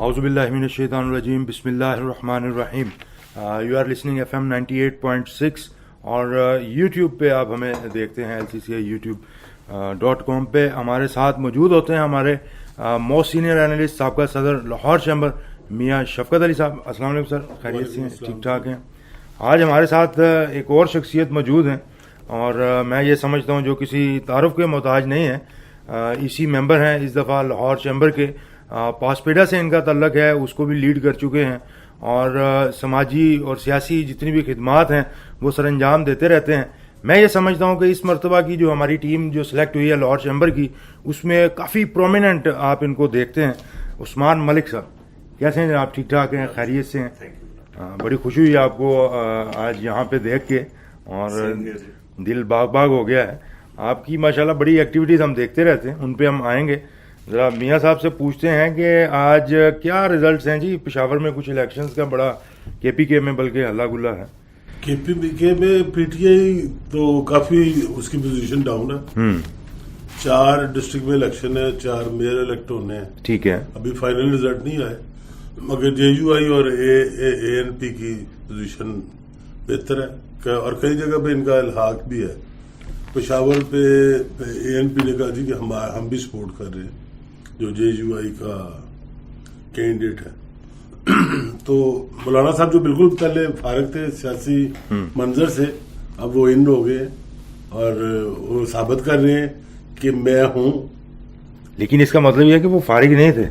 اعوذ باللہ من الشیطان الرجیم بسم اللہ الرحمن الرحیم. یو آر لسننگ FM 98.6 اور یوٹیوب پہ آپ ہمیں دیکھتے ہیں LCCA.YouTube.com پہ. ہمارے ساتھ موجود ہوتے ہیں ہمارے موسٹ سینئر اینالسٹ سابقہ صدر لاہور چیمبر میاں شفقت علی صاحب. السلام علیکم سر, خیریت سے ہیں؟ ٹھیک ٹھاک ہیں. آج ہمارے ساتھ ایک اور شخصیت موجود ہیں اور میں یہ سمجھتا ہوں جو کسی تعارف کے محتاج نہیں ہیں. اسی ممبر ہیں اس دفعہ لاہور چیمبر کے, پاسپیڈا سے ان کا تعلق ہے, اس کو بھی لیڈ کر چکے ہیں اور سماجی اور سیاسی جتنی بھی خدمات ہیں وہ سر انجام دیتے رہتے ہیں. میں یہ سمجھتا ہوں کہ اس مرتبہ کی جو ہماری ٹیم جو سلیکٹ ہوئی ہے لاہور چیمبر کی, اس میں کافی پرومیننٹ آپ ان کو دیکھتے ہیں. عثمان ملک صاحب, کیسے ہیں آپ؟ ٹھیک ٹھاک ہیں, خیریت سے ہیں؟ بڑی خوشی ہوئی آپ کو آج یہاں پہ دیکھ کے اور دل باغ باغ ہو گیا ہے. آپ کی ماشاءاللہ بڑی ایکٹیویٹیز ہم دیکھتے رہتے ہیں, ان پہ ہم آئیں گے. ذرا میاں صاحب سے پوچھتے ہیں کہ آج کیا ریزلٹس ہیں جی؟ پشاور میں کچھ الیکشنز کا بڑا KPK میں بلکہ ہلا گلا ہے. KPK میں PTI تو کافی اس کی پوزیشن ڈاؤن ہے. 4 ڈسٹرکٹ میں الیکشن ہے, 4 میئر الیکٹ ہونے ہیں. ٹھیک ہے, ابھی فائنل رزلٹ نہیں آئے, مگر JUI اور ANP کی پوزیشن بہتر ہے اور کئی جگہ پہ ان کا الحاق بھی ہے. پشاور پہ ANP نے کہا جی کہ ہم بھی سپورٹ کر رہے ہیں جو JUI کا کینڈیڈیٹ ہے. تو مولانا صاحب جو بالکل پہلے فارغ تھے سیاسی منظر سے, اب وہ ان ہو گئے اور وہ ثابت کر رہے ہیں کہ میں ہوں. لیکن اس کا مطلب یہ ہے کہ وہ فارغ نہیں تھے,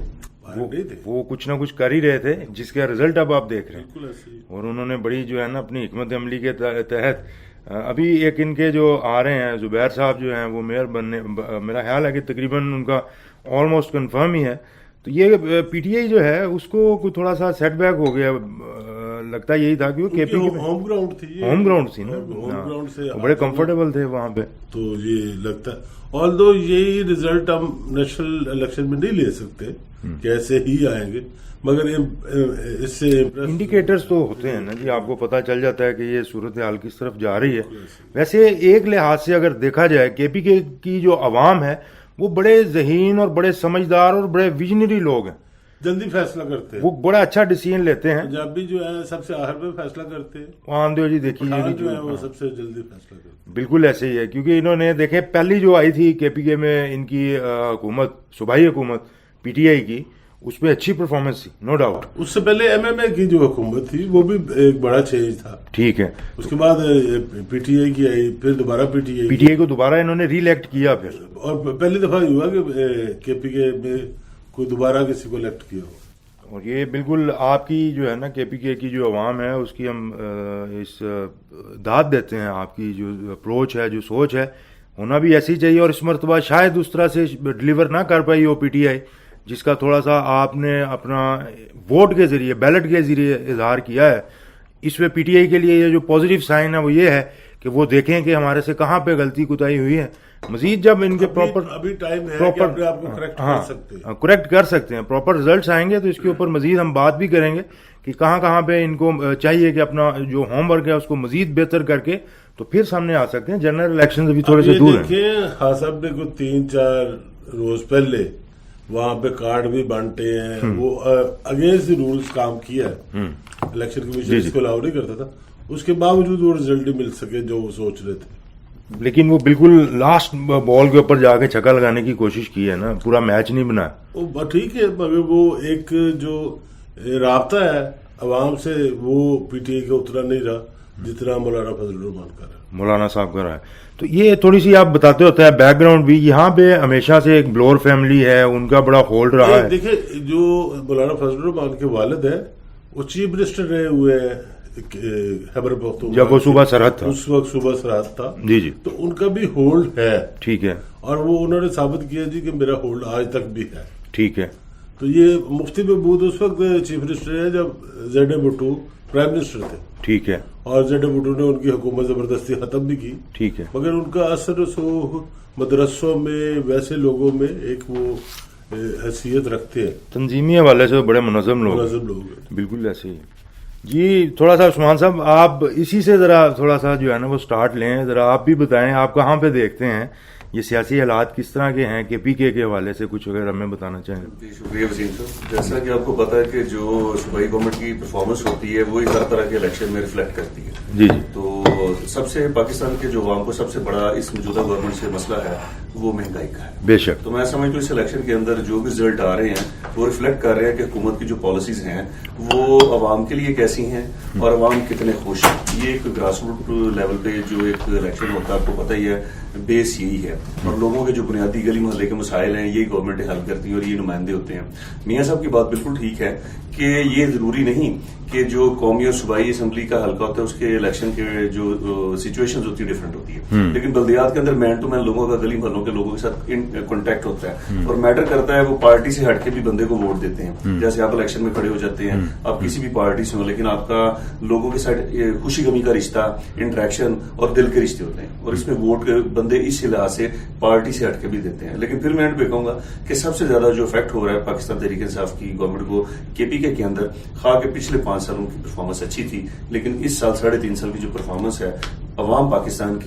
وہ کچھ نہ کچھ کر ہی رہے تھے جس کا رزلٹ اب آپ دیکھ رہے ہیں. اور انہوں نے بڑی جو ہے نا اپنی حکمت عملی کے تحت ابھی ایک ان کے جو آ رہے ہیں زبیر صاحب جو ہیں وہ میئر بننے, میرا خیال ہے کہ تقریباً ان کا آلموسٹ کنفرم ہی ہے. تو یہ PTI جو ہے اس کو تھوڑا سا سیٹ بیک ہو گیا, لگتا یہی تھا کہ وہ KPK ہوم گراؤنڈ تھی, ہوم گراؤنڈ تھی نا, ہوم گراؤنڈ سے بڑے کمفرٹیبل تھے وہاں پہ. تو یہ لگتا ہے آلدو یہی رزلٹ ہم نیشنل الیکشن میں نہیں لے سکتے کہ ایسے ہی آئیں گے, مگر اس سے انڈیکیٹرز تو ہوتے ہیں نا جی, آپ کو پتہ چل جاتا ہے کہ یہ صورتحال کس طرف جا رہی ہے. ویسے ایک لحاظ سے اگر دیکھا جائے KPK کی جو عوام ہے وہ بڑے ذہین اور بڑے سمجھدار اور بڑے ویژنری لوگ ہیں, جلدی فیصلہ کرتے ہیں, وہ بڑا اچھا ڈیسیژن لیتے ہیں. پنجابی جو ہے سب سے آخر میں فیصلہ کرتے ہیں, وہاں دیو جی دیکھیے جو ہے وہ سب سے جلدی فیصلہ کرتے ہیں. بالکل ایسے ہی ہے, کیونکہ انہوں نے دیکھے پہلی جو آئی تھی KPK میں ان کی حکومت, صوبائی حکومت PTI کی, اس میں اچھی پرفارمنس تھی نو ڈاؤٹ. اس سے پہلے MMA کی جو حکومت تھی وہ بھی ایک بڑا چینج تھا. ٹھیک ہے, اس کے بعد PTI کی آئی, پھر دوبارہ PTI کو دوبارہ انہوں نے ری الیکٹ کیا پھر, اور پہلی دفعہ یہ ہوا کہ KPK میں کوئی دوبارہ کسی کو الیکٹ کیا ہو. اور یہ بالکل آپ کی جو ہے نا KPK کی جو عوام ہے اس کی ہم اس داد دیتے ہیں. آپ کی جو اپروچ ہے, جو سوچ ہے, ہونا بھی ایسی چاہیے. اور اس مرتبہ شاید اس طرح سے ڈلیور نہ کر پائی ہو PTI, جس کا تھوڑا سا آپ نے اپنا ووٹ کے ذریعے, بیلٹ کے ذریعے اظہار کیا ہے. اس میں PTI کے لیے یہ جو پازیٹیو سائن ہے وہ یہ ہے کہ وہ دیکھیں کہ ہمارے سے کہاں پہ غلطی کوتاہی ہوئی ہے. مزید جب ان کے کریکٹ کر سکتے ہیں, پراپر ریزلٹس آئیں گے تو اس کے اوپر مزید ہم بات بھی کریں گے کہ کہاں پہ ان کو چاہیے کہ اپنا جو ہوم ورک ہے اس کو مزید بہتر کر کے تو پھر سامنے آ سکتے ہیں. جنرل الیکشن ابھی تھوڑے سے دور ہیں. خان صاحب نے کوئی 3-4 روز پہلے وہاں پہ کارڈ بھی بانٹے ہیں, وہ اگینسٹ رولز کام کیا ہے. الیکشن کمیشن اس کو الاؤ نہیں کرتا تھا, اس کے باوجود وہ رزلٹ نہیں مل سکے جو وہ سوچ رہے تھے. لیکن وہ بالکل لاسٹ بال کے اوپر جا کے چھکا لگانے کی کوشش کی ہے نا, پورا میچ نہیں بنا. وہ ٹھیک ہے, مگر وہ ایک جو رابطہ ہے عوام سے وہ PTI کا اتنا نہیں رہا جتنا مولانا فضل الرحمان کا رہا, مولانا صاحب کا رہا ہے. تو یہ تھوڑی سی آپ بتاتے ہوتا ہے بیک گراؤنڈ بھی, یہاں پہ ہمیشہ سے ایک بلور فیملی ہے, ان کا بڑا ہولڈ رہا ہے. دیکھیں جو مولانا فضل الرحمان کے والد ہیں وہ چیف منسٹر رہے ہوئے ہیں خیبر پختونخوا, جب وہ صوبہ سرحد تھا, اس وقت صوبہ سرحد تھا. جی تو ان کا بھی ہولڈ ہے. ٹھیک ہے, اور وہ انہوں نے ثابت کیا جی کہ میرا ہولڈ آج تک بھی ہے. ٹھیک ہے. تو یہ مفتی محمود اس وقت چیف منسٹر ہے جب ZA بھٹو پرائم منسٹر تھے. ٹھیک ہے. اور ZA بھٹو نے ان کی حکومت زبردستی ختم بھی کی. ٹھیک ہے. مگر ان کا اثر رسوخ مدرسوں میں ویسے لوگوں میں ایک وہ حیثیت رکھتے ہیں, تنظیمی حوالے سے بڑے منظم لوگ ہیں. بالکل ایسے ہی. جی تھوڑا سا عثمان صاحب آپ اسی سے ذرا تھوڑا سا جو ہے نا وہ سٹارٹ لیں, ذرا آپ بھی بتائیں آپ کہاں پہ دیکھتے ہیں یہ سیاسی حالات کس طرح کے ہیں KPK کے حوالے سے کچھ اگر ہمیں بتانا چاہیں؟ جی شکریہ وسیم صاحب. جیسا کہ آپ کو پتا ہے کہ جو صوبائی گورنمنٹ کی پرفارمنس ہوتی ہے وہی ہر طرح کے الیکشن میں ریفلیکٹ کرتی ہے. جی جی. تو سب سے پاکستان کے جو عوام کو سب سے بڑا اس موجودہ گورنمنٹ سے مسئلہ ہے وہ مہنگائی کا ہے. بے شک. تو میں سمجھتا ہوں اس الیکشن کے اندر جو بھی رزلٹ آ رہے ہیں وہ ریفلیکٹ کر رہے ہیں کہ حکومت کی جو پالیسیز ہیں وہ عوام کے لیے کیسی ہیں اور عوام کتنے خوش ہیں. یہ ایک گراس روٹ لیول پہ جو ایک الیکشن ہوتا ہے آپ کو پتہ ہی ہے بیس یہی ہے اور لوگوں کے جو بنیادی گلی محلے کے مسائل ہیں یہی گورنمنٹ حل کرتی ہیں اور یہ نمائندے ہوتے ہیں. میاں صاحب کی بات بالکل ٹھیک ہے کہ یہ ضروری نہیں کہ جو قومی اور صوبائی اسمبلی کا حلقہ ہوتا ہے اس کے الیکشن کے جو سچویشن ہوتی ہے ڈفرینٹ ہوتی ہے, لیکن بلدیات کے اندر مین ٹو مین لوگوں کا گلی محلوں کے لوگوں کے ساتھ کانٹیکٹ ہوتا ہے اور میٹر کرتا ہے وہ پارٹی سے ہٹ کے بھی بندے کو ووٹ دیتے ہیں. جیسے آپ الیکشن میں کھڑے ہو جاتے ہیں, آپ کسی بھی پارٹی سے ہو, لیکن آپ کا لوگوں کے ساتھ خوشی غمی کا رشتہ, انٹریکشن اور دل کے رشتے ہوتے ہیں اور اس میں ووٹ بندے اس لحاظ سے پارٹی سے ہٹ کے بھی دیتے ہیں. لیکن پھر میں پہ کہوں گا کہ سب سے زیادہ جو افیکٹ ہو رہا ہے پاکستان تحریک انصاف کی گورنمنٹ کو KPK کے اندر, خواہ کہ پچھلے 5 سالوں کی پرفارمنس اچھی تھی لیکن اس سال 3.5 سال کی جو پرفارمنس ہے عوام پاکستان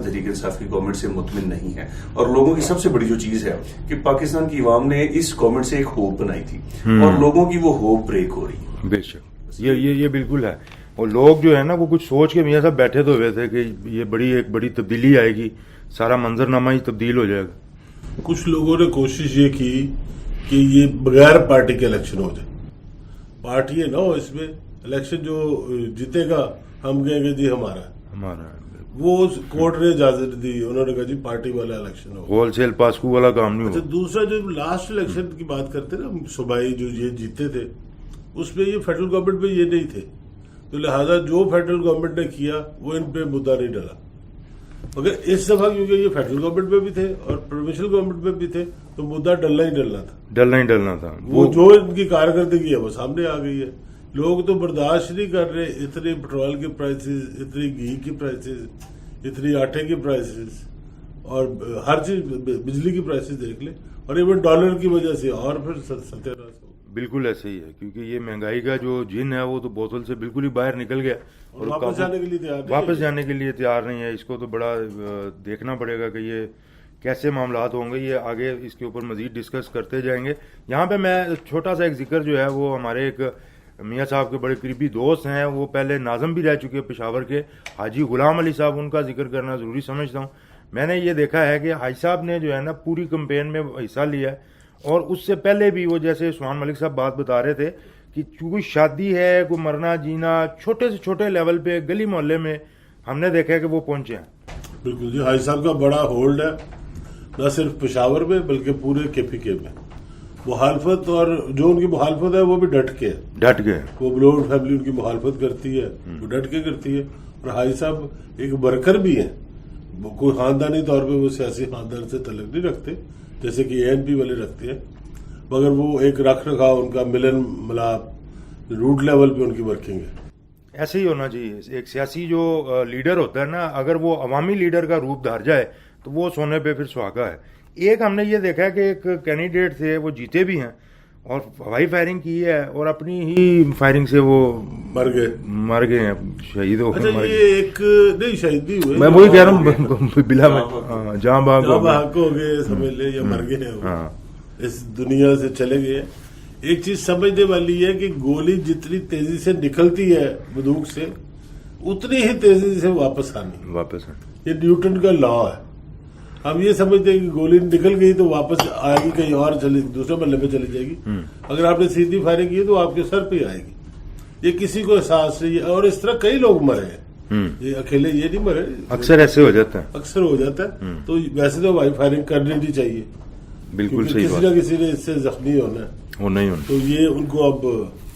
تحریک انصاف کی گورنمنٹ سے مطمئن نہیں ہے. اور لوگوں کی سب سے بڑی جو چیز ہے کہ پاکستان کی عوام نے اس گورنمنٹ سے ایک ہوپ بنائی تھی اور لوگوں کی وہ ہوپ بریک ہو رہی ہے. بے شک یہ بالکل ہے. اور لوگ جو ہے نا وہ کچھ سوچ کے میاں صاحب بیٹھے تو ہوئے تھے کہ یہ ایک بڑی تبدیلی آئے گی, سارا منظرنامہ ہی تبدیل ہو جائے گا. کچھ لوگوں نے کوشش یہ کی کہ یہ بغیر پارٹی کے الیکشن ہو جائے, پارٹی نہ ہو اس میں الیکشن, جو جیتے گا ہم کہیں گے جی ہمارا. وہ کورٹ نے اجازت دی, انہوں نے کہا جی پارٹی والا الیکشن ہو, ہول سیل پاسکو والا کام نہیں ہو. دوسرا جو لاسٹ الیکشن کی بات کرتے نا صوبائی جو یہ جیتے تھے اس میں یہ فیڈرل گورنمنٹ میں یہ نہیں تھے, تو لہذا جو فیڈرل گورنمنٹ نے کیا وہ ان پہ مدعا نہیں ڈلا. مگر اس دفعہ کیونکہ یہ فیڈرل گورنمنٹ میں بھی تھے اور پروونشل گورنمنٹ میں بھی تھے تو مدعا ڈلنا ہی ڈلنا تھا. وہ جو ان کی کارکردگی ہے وہ سامنے آ گئی ہے. لوگ تو برداشت نہیں کر رہے, اتنے پٹرول کے پرائسز, اتنی گھی کی پرائسز, اتنی آٹے کی پرائسز اور ہر چیز, بجلی کی پرائسز دیکھ لیں, اور ایون ڈالر کی وجہ سے اور پھر ستیہ ناش ہو. بالکل ایسے ہی ہے کیونکہ یہ مہنگائی کا جو جن ہے وہ تو بوتل سے بالکل ہی باہر نکل گیا اور واپس جانے کے لیے تیار نہیں ہے. اس کو تو بڑا دیکھنا پڑے گا کہ یہ کیسے معاملات ہوں گے. یہ آگے اس کے اوپر مزید ڈسکس کرتے جائیں گے. یہاں پہ میں چھوٹا سا ایک ذکر جو ہے وہ ہمارے ایک میاں صاحب کے بڑے قریبی دوست ہیں, وہ پہلے ناظم بھی رہ چکے پشاور کے, حاجی غلام علی صاحب, ان کا ذکر کرنا ضروری سمجھتا ہوں. میں نے یہ دیکھا ہے کہ حاجی صاحب نے جو ہے نا پوری کمپین میں حصہ لیا ہے, اور اس سے پہلے بھی وہ جیسے عثمان ملک صاحب بات بتا رہے تھے کہ کوئی شادی ہے, کوئی مرنا جینا, چھوٹے سے چھوٹے لیول پہ گلی محلے میں ہم نے دیکھا ہے کہ وہ پہنچے ہیں. بالکل جی, حاجی صاحب کا بڑا ہولڈ ہے نہ صرف پشاور میں بلکہ پورے KPK میں. مخالفت, اور جو ان کی مخالفت ہے وہ بھی ڈٹ کے. وہ بلوڈ فیملی ان کی مخالفت کرتی ہے, وہ ڈٹ کے کرتی ہے. اور حاجی صاحب ایک ورکر بھی ہیں, کوئی خاندانی طور پہ وہ سیاسی خاندان سے تعلق نہیں رکھتے جیسے کہ ANP والے رکھتے ہیں, مگر وہ ایک رکھ رکھاؤ ان کا ملن ملاپ روٹ لیول پہ ان کی ورکنگ ہے. ایسے ہی ہونا چاہیے. ایک سیاسی جو لیڈر ہوتا ہے نا, اگر وہ عوامی لیڈر کا روپ دھار جائے تو وہ سونے پہ پھر سہاگا ہے. ایک ہم نے یہ دیکھا ہے کہ ایک کینڈیڈیٹ تھے, وہ جیتے بھی ہیں اور ہوائی فائرنگ کی ہے اور اپنی ہی فائرنگ سے وہ مر گئے ہیں, شہید ہو گئے. یہ ایک نہیں شہید بھی ہوئے, میں وہی کہہ رہا ہوں, بلا جہاں بھاگ ہو گئے سمجھ لے, یا مر گئے ہیں, اس دنیا سے چلے گئے. ایک چیز سمجھنے والی ہے کہ گولی جتنی تیزی سے نکلتی ہے بندوق سے اتنی ہی تیزی سے واپس آنی. یہ نیوٹن کا لا ہے. ہم یہ سمجھتے ہیں کہ گولی نکل گئی تو واپس آئے گی کہیں اور دوسرے محلے پہ چلی جائے گی. اگر آپ نے سیدھی فائرنگ کی تو آپ کے سر پہ آئے گی. یہ کسی کو احساس نہیں ہے, اور اس طرح کئی لوگ مرے ہیں, یہ اکیلے یہ نہیں مرے, اکثر ایسے ہو جاتا ہے. تو ویسے تو ہوائی فائرنگ کرنی نہیں چاہیے, بالکل صحیح بات. کسی نہ کسی نے اس سے زخمی ہونا ہے, تو یہ ان کو اب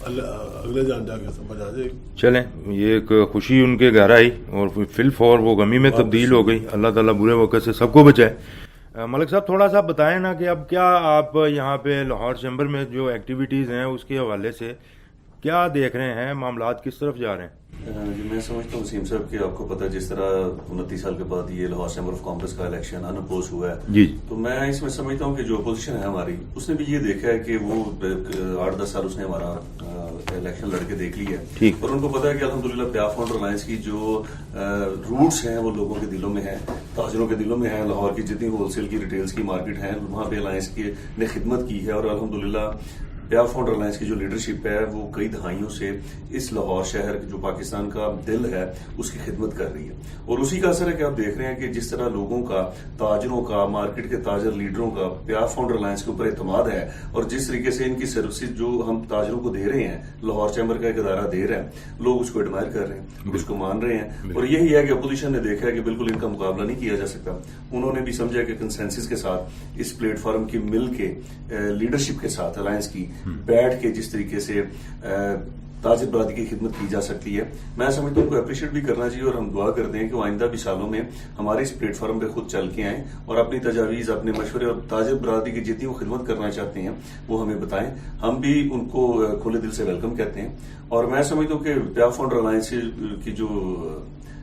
اگلے جان جا کے سمجھ آ جائے گی. چلیں, یہ ایک خوشی ان کے گھر آئی اور فل فور وہ غمی میں تبدیل ہو گئی. اللہ تعالیٰ برے وقت سے سب کو بچائے. ملک صاحب تھوڑا سا بتائیں نا کہ اب کیا آپ یہاں پہ لاہور چیمبر میں جو ایکٹیویٹیز ہیں اس کے حوالے سے کیا دیکھ رہے ہیں, معاملات کس طرف جا رہے ہیں؟ جی میں سمجھتا ہوں وسیم صاحب کہ آپ کو پتہ جس طرح 29 سال کے بعد یہ لاہور چیمبر آف کامرس کا الیکشن ان اپوز ہوا ہے, جی, تو میں اس میں سمجھتا ہوں کہ جو اپوزیشن ہے ہماری, اس نے بھی یہ دیکھا ہے کہ وہ 8-10 سال اس نے ہمارا الیکشن لڑ کے دیکھ لی ہے اور ان کو پتا ہے کہ الحمدللہ پیا فاؤنڈر الائنس کی جو روٹس ہیں وہ لوگوں کے دلوں میں ہیں, تاجروں کے دلوں میں ہیں. لاہور کی جتنی ہول سیل کی ریٹیلز کی مارکیٹ ہے وہاں پہ الائنس کی نے خدمت کی ہے اور الحمدللہ پیا فاؤنڈر الائنس کی جو لیڈرشپ ہے وہ کئی دہائیوں سے اس لاہور شہر جو پاکستان کا دل ہے اس کی خدمت کر رہی ہے. اور اسی کا اثر ہے کہ آپ دیکھ رہے ہیں کہ جس طرح لوگوں کا, تاجروں کا, مارکیٹ کے تاجر لیڈروں کا پیا فاؤنڈر الائنس کے اوپر اعتماد ہے اور جس طریقے سے ان کی سروسز جو ہم تاجروں کو دے رہے ہیں, لاہور چیمبر کا ایک ادارہ دے رہا ہے, لوگ اس کو ایڈمائر کر رہے ہیں, اس کو مان رہے ہیں. اور یہی ہے کہ اپوزیشن نے دیکھا ہے کہ بالکل ان کا مقابلہ نہیں کیا جا سکتا. انہوں نے بھی سمجھا کہ کنسنسس کے ساتھ اس پلیٹ فارم کی مل کے لیڈرشپ کے ساتھ الائنس کی بیٹھ کے جس طریقے سے تاجر برادری کی خدمت کی جا سکتی ہے, میں سمجھتا ہوں ان کو اپریشیٹ بھی کرنا چاہیے. اور ہم دعا کرتے ہیں کہ وہ آئندہ بھی سالوں میں ہمارے اس پلیٹ فارم پہ خود چل کے آئیں اور اپنی تجاویز, اپنے مشورے اور تاجر برادری کی جتنی وہ خدمت کرنا چاہتے ہیں وہ ہمیں بتائیں. ہم بھی ان کو کھلے دل سے ویلکم کہتے ہیں اور میں سمجھتا ہوں کہ پیا فاؤنڈر الائنس کی جو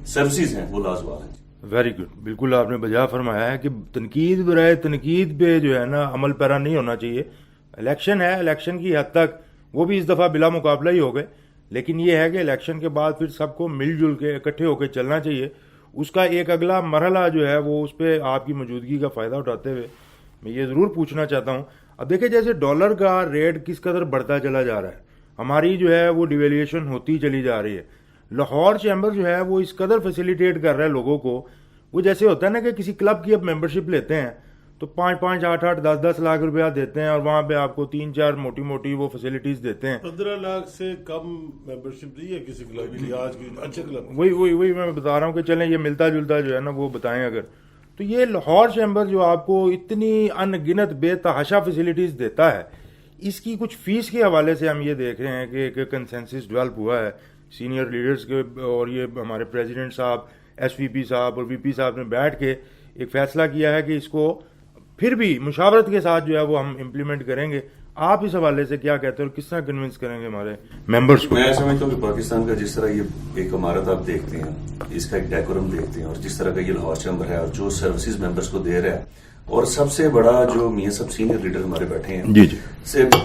سروسز ہیں وہ لازوال ہیں. Very good. بالکل آپ نے بجا فرمایا ہے کہ تنقید برائے تنقید پہ جو ہے نا عمل پیرا نہیں ہونا چاہیے. الیکشن ہے, الیکشن کی حد تک وہ بھی اس دفعہ بلا مقابلہ ہی ہو گئے, لیکن یہ ہے کہ الیکشن کے بعد پھر سب کو مل جل کے اکٹھے ہو کے چلنا چاہیے. اس کا ایک اگلا مرحلہ جو ہے وہ اس پہ آپ کی موجودگی کا فائدہ اٹھاتے ہوئے میں یہ ضرور پوچھنا چاہتا ہوں. اب دیکھیں جیسے ڈالر کا ریٹ کس قدر بڑھتا چلا جا رہا ہے, ہماری جو ہے وہ ڈیویلیشن ہوتی چلی جا رہی ہے. لاہور چیمبر جو ہے وہ اس قدر فیسیلیٹیٹ کر رہا ہے لوگوں کو, وہ جیسے ہوتا ہے نا کہ کسی کلب کی اب ممبرشپ لیتے ہیں تو 5-5, 8-8, 10-10 لاکھ روپیہ دیتے ہیں اور وہاں پہ آپ کو 3-4 موٹی موٹی وہ فیسلٹیز دیتے ہیں. 15 لاکھ سے کم ممبرشپ نہیں ہے کسی کلب کی آج کی اچھے کلب. وہی میں بتا رہا ہوں کہ چلیں یہ ملتا جلتا جو ہے نا وہ بتائیں اگر. تو یہ لاہور چیمبر جو آپ کو اتنی ان گنت بے تحاشا فیسلٹیز دیتا ہے, اس کی کچھ فیس کے حوالے سے ہم یہ دیکھ رہے ہیں کہ ایک کنسنسس ڈیولپ ہوا ہے سینئر لیڈرز کے, اور یہ ہمارے پریزیڈنٹ صاحب, ایس وی پی صاحب اور وی پی صاحب نے بیٹھ کے ایک فیصلہ کیا ہے کہ اس کو پھر بھی مشاورت کے ساتھ جو ہے وہ ہم امپلیمنٹ کریں گے. آپ اس حوالے سے کیا کہتے ہیں اور کس طرح کنونس کریں گے ہمارے ممبرس کو؟ میں سمجھتا ہوں کہ پاکستان کا جس طرح یہ ایک عمارت آپ دیکھتے ہیں, اس کا ایک ڈیکورم دیکھتے ہیں, اور جس طرح کا یہ لاہور چیمبر ہے اور جو سروسز ممبرس کو دے رہا ہے, اور سب سے بڑا جو میاں سب سینئر لیڈر ہمارے بیٹھے ہیں, جی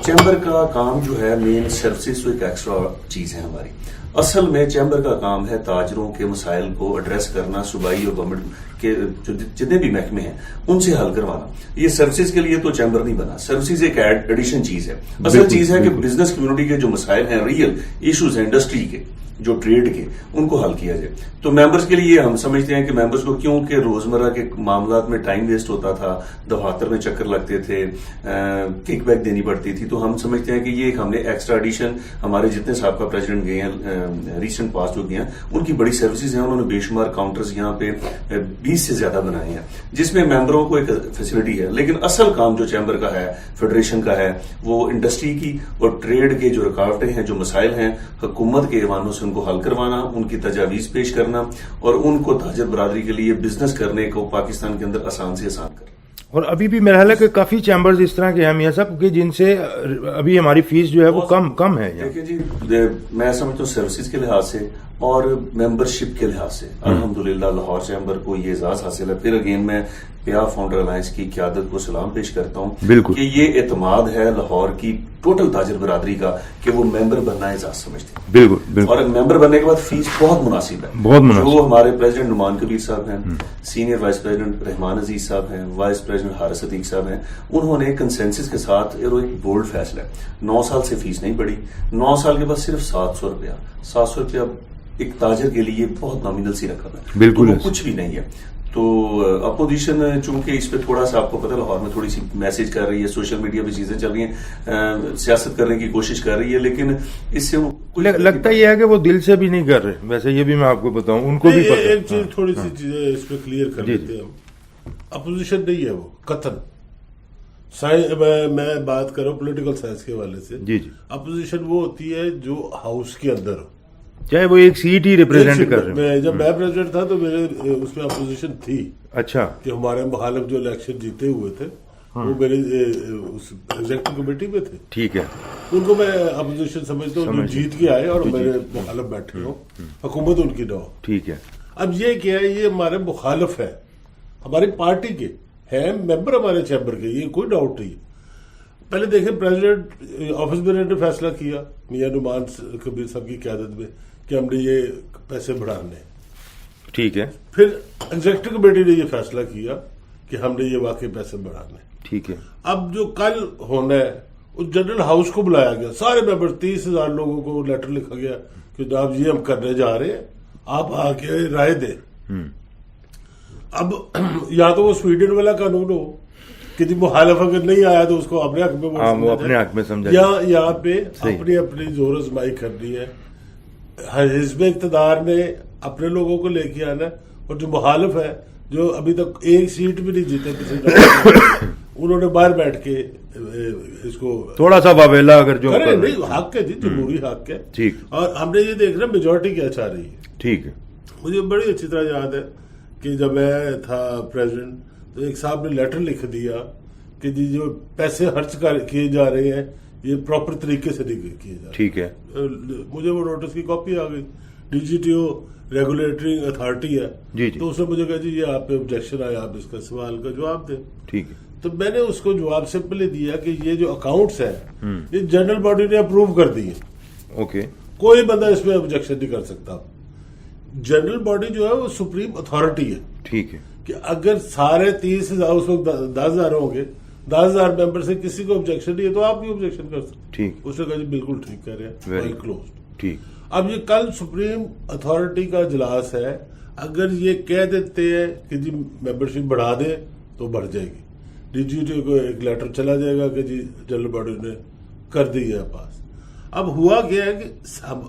چیمبر کا کام جو ہے مین سروسز تو ایک ایکسٹرا چیز ہے ہماری. اصل میں چیمبر کا کام ہے تاجروں کے مسائل کو ایڈریس کرنا, صوبائی اور گورنمنٹ کے جو جتنے بھی محکمے ہیں ان سے حل کروانا. یہ سروسز کے لیے تو چیمبر نہیں بنا, سروسز ایک ایڈیشن چیز ہے. اصل چیز ہے کہ بزنس کمیونٹی کے جو مسائل ہیں, ریئل ایشوز ہیں انڈسٹری کے, جو ٹریڈ کے, ان کو حل کیا جائے. تو ممبرس کے لیے ہم سمجھتے ہیں کہ ممبرس کو کیونکہ روزمرہ کے معاملات میں ٹائم ویسٹ ہوتا تھا, دفاتر میں چکر لگتے تھے, کک بیک دینی پڑتی تھی, تو ہم سمجھتے ہیں کہ یہ ہم نے ایکسٹرا ایڈیشن ہمارے جتنے سابقہ پریزیڈنٹ گئے ہیں ریسنٹ پاس جو گئے ہیں ان کی بڑی سروسز ہیں, انہوں نے بے شمار کاؤنٹرز یہاں پہ 20 سے زیادہ بنائے ہیں جس میں ممبروں کو ایک فیسلٹی ہے. لیکن اصل کام جو چیمبر کا ہے, فیڈریشن کا ہے, وہ انڈسٹری کی اور ٹریڈ کے جو رکاوٹیں ہیں, جو مسائل ہیں, حکومت کے ایوانوں سے ان کو حل کروانا, ان کی تجاویز پیش کرنا اور ان کو تاجر برادری کے لیے بزنس کرنے کو پاکستان کے اندر آسان سے آسان کرنا. اور ابھی بھی میرا خیال ہے کہ کافی چیمبرز اس طرح کے ہیں میاں صاحب کہ جن سے ابھی ہماری فیس جو ہے وہ کم ہے. دیکھیں جی, میں سمجھتا ہوں سروسز کے لحاظ سے اور ممبرشپ کے لحاظ سے الحمدللہ لاہور چیمبر کو یہ اعزاز حاصل ہے. پھر اگین میں پیا فاؤنڈر الائنس کی قیادت کو سلام پیش کرتا ہوں بالکل کہ یہ اعتماد ہے لاہور کی ٹوٹل تاجر برادری کا کہ وہ ممبر بننا اعزاز سمجھتے ہیں. بالکل. اور ممبر بننے کے بعد فیس بہت مناسب ہے, بہت مناسب. جو ہمارے پریزیڈنٹ نعمان کبیر صاحب ہیں, سینئر وائس پریزیڈنٹ رحمان عزیز صاحب ہیں, وائس پریزیڈنٹ حارث عتیق صاحب ہیں, انہوں نے کنسنسس کے ساتھ ایک بولڈ فیصلہ ہے, 9 سال سے فیس نہیں بڑھی, 9 سال کے بعد صرف 700 روپیہ ایک تاجر کے لیے بہت نامینل سی رقم ہے, بالکل کچھ بھی نہیں ہے. تو اپوزیشن چونکہ اس پہ تھوڑا سا آپ کو پتہ لاہور میں تھوڑی سی میسج کر رہی ہے, سوشل میڈیا پہ چیزیں چل رہی ہیں, سیاست کرنے کی کوشش کر رہی ہے, لیکن اس سے لگتا یہ ہے کہ وہ دل سے بھی نہیں کر رہے. ویسے یہ بھی میں آپ کو بتاؤں, ان کو بھی پتہ. ایک چیز تھوڑی سی چیزیں اس پہ کلیئر کر دیتے ہیں, اپوزیشن نہیں ہے وہ قطن. میں بات کر رہا ہوں پولیٹیکل سائنس کے حوالے سے. جی. اپوزیشن وہ ہوتی ہے جو ہاؤس کے اندر ہو, چاہے وہ ایک سیٹ ہی ریپرزینٹ کر رہے ہیں. جب میں پریزیڈنٹ تھا تو میرے اس میں اپوزیشن تھی. اچھا. کہ ہمارے مخالف جو الیکشن جیتے ہوئے تھے وہ میرے ایگزیکٹو کمیٹی میں تھے. ٹھیک ہے. ان کو میں اپوزیشن سمجھتا ہوں جو جیت کے آئے اور میرے مخالف بیٹھے ہوں, حکومت ان کی نہ ہو. ٹھیک ہے. اب یہ کیا ہے, یہ ہمارے مخالف ہے, ہماری پارٹی کے ہیں, ممبر ہمارے چیمبر کے, یہ کوئی ڈاؤٹ نہیں. پہلے دیکھیں پریزیڈنٹ آفس میں نے فیصلہ کیا میاں نعمان کبیر صاحب کی قیادت میں کہ ہم نے یہ پیسے بڑھانے. ٹھیک ہے. پھر ایگزیکٹو کمیٹی نے یہ فیصلہ کیا کہ ہم نے یہ واقعی پیسے بڑھانے. ٹھیک ہے. اب جو کل ہونا ہے اس جنرل ہاؤس کو بلایا گیا, سارے ممبر 30,000 لوگوں کو لیٹر لکھا گیا کہ جناب یہ ہم کرنے جا رہے ہیں, آپ آ کے رائے دیں. اب یا تو وہ سویڈن والا قانون ہو کہ جی مخالف اگر نہیں آیا تو اس کو اپنے حق میں وہ اپنے حق میں سمجھا, یا یہاں پہ اپنی اپنی زور آزمائی کرنی ہے. حزب اقتدار نے اپنے لوگوں کو لے کے آنا ہے, اور جو مخالف ہے جو ابھی تک ایک سیٹ بھی نہیں جیتے پچھلے انہوں نے باہر بیٹھ کے اس کو تھوڑا سا واویلا اگر جو نہیں, حق ہے جی, جمہوری حق ہے. ٹھیک. اور ہم نے یہ دیکھنا میجورٹی کیا چاہ رہی ہے. ٹھیک ہے. مجھے بڑی اچھی طرح یاد ہے کہ جب میں تھا پریزیڈنٹ تو ایک صاحب نے لیٹر لکھ دیا کہ جی جو پیسے خرچ کیے جا رہے ہیں یہ پراپر طریقے سے نہیں کیے جا رہے. ٹھیک ہے. مجھے وہ نوٹس کی کاپی آ گئی. D G T O regulatory authority ہے, تو اس نے مجھے کہا جی یہ آپ پہ آبجیکشن آیا, آپ اس کا سوال کا جواب دیں. ٹھیک ہے. تو میں نے اس کو جواب سمپلی دیا کہ یہ جو اکاؤنٹس ہیں یہ جنرل باڈی نے اپروو کر دیے. اوکے. کوئی بندہ اس میں آبجیکشن نہیں کر سکتا. جنرل باڈی جو ہے وہ سپریم اتھارٹی ہے. ٹھیک ہے. کہ اگر سارے 30,000 اس وقت 10,000 ہوں گے, 10,000 ممبر سے کسی کو آبجیکشن نہیں ہے تو آپ بھی آبجیکشن کر سکتے. ٹھیک. اس نے کہا جی بالکل ٹھیک کہہ رہے ہیں, فائل کلوزڈ. ٹھیک. اب یہ کل سپریم اتھارٹی کا اجلاس ہے, اگر یہ کہہ دیتے ہیں کہ جی ممبرشپ بڑھا دے تو بڑھ جائے گی. ڈی جی ٹی کو ایک لیٹر چلا جائے گا کہ جی جنرل باڈی نے کر دی ہے پاس. اب ہوا کیا ہے کہ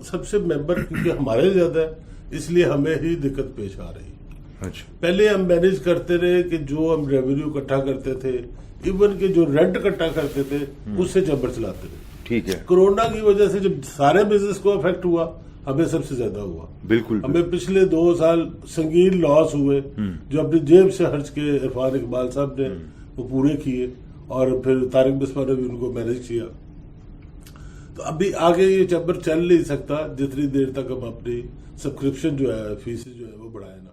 سب سے ممبر کیونکہ ہمارے زیادہ ہے اس لیے ہمیں ہی دقت پیش آ رہی ہے. اچھا. پہلے ہم مینیج کرتے رہے کہ جو ہم ریونیو اکٹھا کرتے تھے, ایون کہ جو رینٹ اکٹھا کرتے تھے اس سے چیمبر چلاتے رہے. ٹھیک ہے. کورونا کی وجہ سے جب سارے بزنس کو افیکٹ ہوا ہمیں سب سے زیادہ ہوا. بالکل. ہمیں پچھلے 2 سال سنگین لاس ہوئے جو اپنی جیب سے خرچ کے عرفان اقبال صاحب نے وہ پورے کیے, اور پھر طارق بسما نے بھی ان کو مینیج کیا. تو ابھی آگے یہ چیمبر چل نہیں سکتا جتنی دیر تک ہم اپنی سبسکرپشن جو ہے فیس جو ہے وہ بڑھائے نا.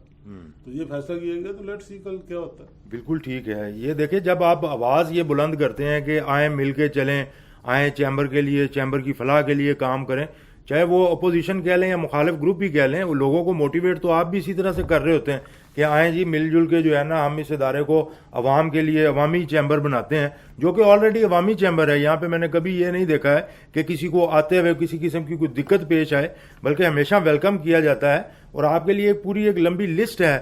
تو یہ فیصلہ کیا گیا, تو لیٹ سی کل کیا ہوتا ہے. بالکل ٹھیک ہے. یہ دیکھیں جب آپ آواز یہ بلند کرتے ہیں کہ آئیں مل کے چلیں, آئیں چیمبر کے لیے, چیمبر کی فلاح کے لیے کام کریں, چاہے وہ اپوزیشن کہہ لیں یا مخالف گروپ بھی کہہ لیں, وہ لوگوں کو موٹیویٹ تو آپ بھی اسی طرح سے کر رہے ہوتے ہیں کہ آئیں جی مل جل کے جو ہے نا ہم اس ادارے کو عوام کے لیے عوامی چیمبر بناتے ہیں, جو کہ آلریڈی عوامی چیمبر ہے. یہاں پہ میں نے کبھی یہ نہیں دیکھا ہے کہ کسی کو آتے ہوئے کسی قسم کی کوئی دقت پیش آئے, بلکہ ہمیشہ ویلکم کیا جاتا ہے. اور آپ کے لیے پوری ایک لمبی لسٹ ہے,